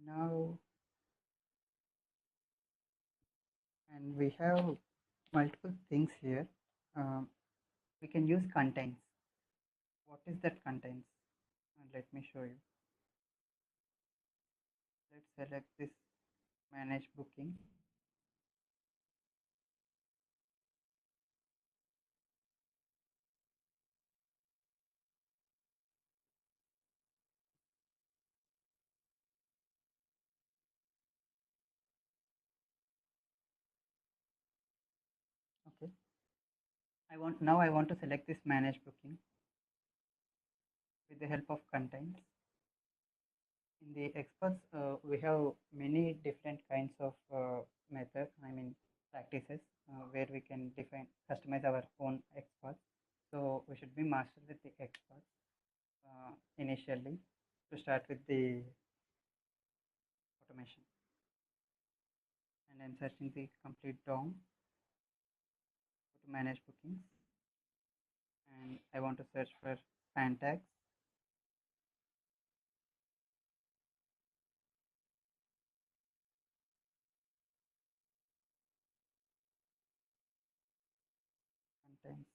Now, and we have multiple things here. We can use contains. What is that contains? Let me show you. Let's select this manage booking. Okay. I want to select this manage booking with the help of contains. In the experts, we have many different kinds of methods, practices, where we can customize our own experts. So we should be master with the experts initially to start with the automation. And I'm searching the complete DOM to manage bookings. And I want to search for span tags. contains.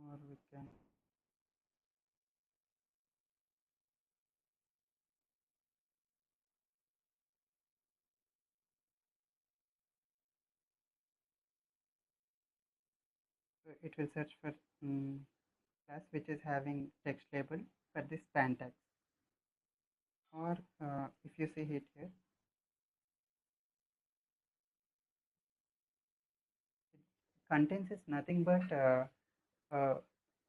Or we can so it will search for class which is having text label for this span tag. Or if you see it here, it contains is nothing but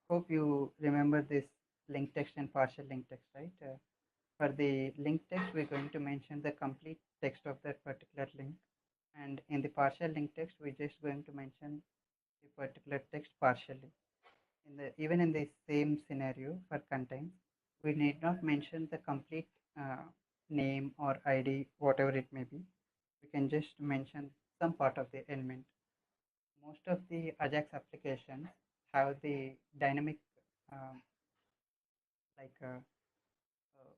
hope you remember this link text and partial link text, right? For the link text, we're going to mention the complete text of that particular link. And in the partial link text, we're just going to mention the particular text partially. Even in the same scenario for contains, we need not mention the complete name or ID, whatever it may be. We can just mention some part of the element. Most of the Ajax applications have the dynamic,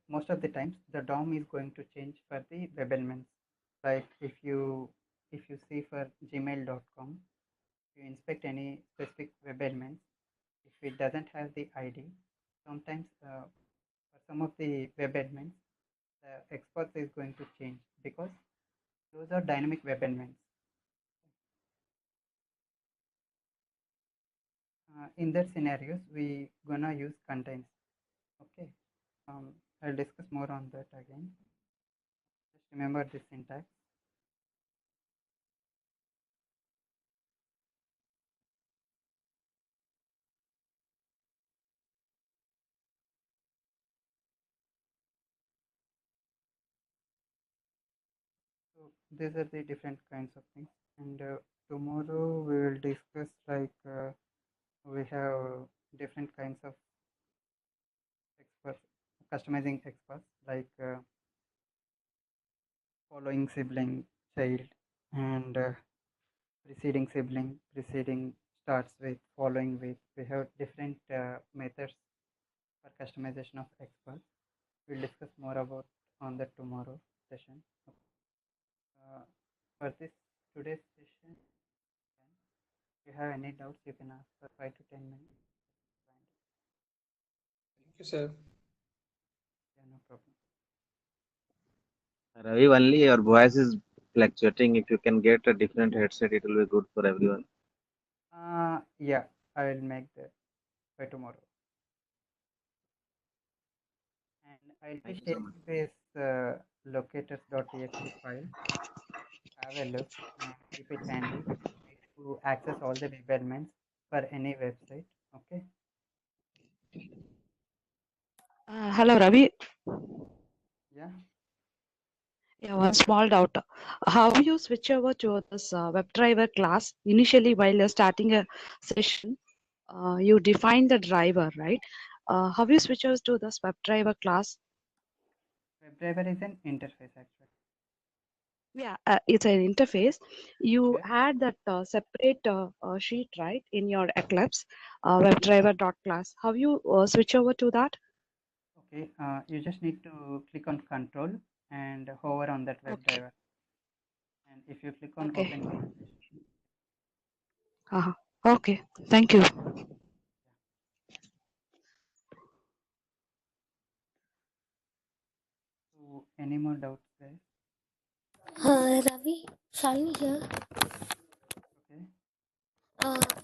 most of the times the DOM is going to change for the web elements. Like if you see for gmail.com, you inspect any specific web elements, if it doesn't have the ID, sometimes for some of the web elements, the export is going to change because those are dynamic web elements. In that scenarios, we gonna use contains. Okay, I'll discuss more on that again. Just remember this syntax. So these are the different kinds of things, and tomorrow we will discuss we have different kinds of experts, customizing experts following sibling, child, and preceding sibling, preceding starts with, following with. We have different methods for customization of experts. We'll discuss more about on that tomorrow session. For this today's session, if you have any doubts, you can ask for 5 to 10 minutes. Thank you, sir. Yeah, no problem. Ravi, only your voice is fluctuating. If you can get a different headset, it will be good for everyone. Yeah, I will make that by tomorrow. And I'll be Thank you so sharing much. this locators.txt file. Have a look and keep it handy to access all the web elements for any website. Okay. Hello, Ravi. Yeah. Yeah, one small doubt. How you switch over to this WebDriver class? Initially, while you're starting a session, you define the driver, right? How you switch over to this WebDriver class? WebDriver is an interface actually. Yeah, it's an interface. You Okay. add that separate sheet, right, in your Eclipse WebDriver.class. How you switch over to that? Okay. You just need to click on Control and hover on that WebDriver. And if you click on Open configuration. Okay. Thank you. So, any more doubts, guys? Ravi, Shalini here. Okay.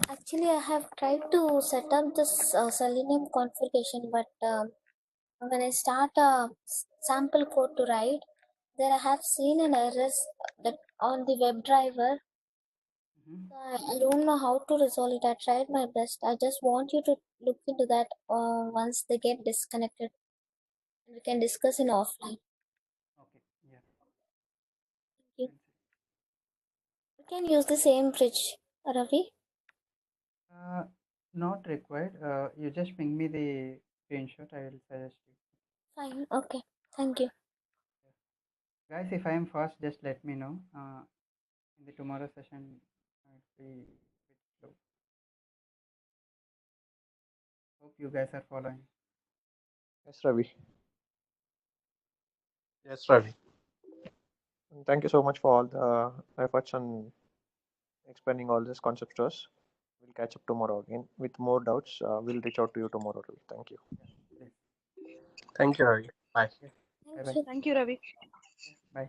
Actually, I have tried to set up this Selenium configuration, but when I start a sample code to write, there I have seen an error that on the WebDriver. I don't know how to resolve it. I tried my best. I just want you to look into that once they get disconnected. We can discuss in offline. Okay. Yeah. Thank you. You can use the same bridge, Ravi. Not required. You just ping me the screenshot. I will suggest you. Fine. Okay. Thank you. Guys, if I am fast, just let me know. In the tomorrow session, I'll be a bit slow. Hope you guys are following. Yes, Ravi. Yes, Ravi. And thank you so much for all the efforts and explaining all these concepts to us. We'll catch up tomorrow again with more doubts. We'll reach out to you tomorrow, Ravi. Thank you. Please. Thank you, Ravi. Bye. Yes. Thank Bye bye. you. Thank you, Ravi. Bye.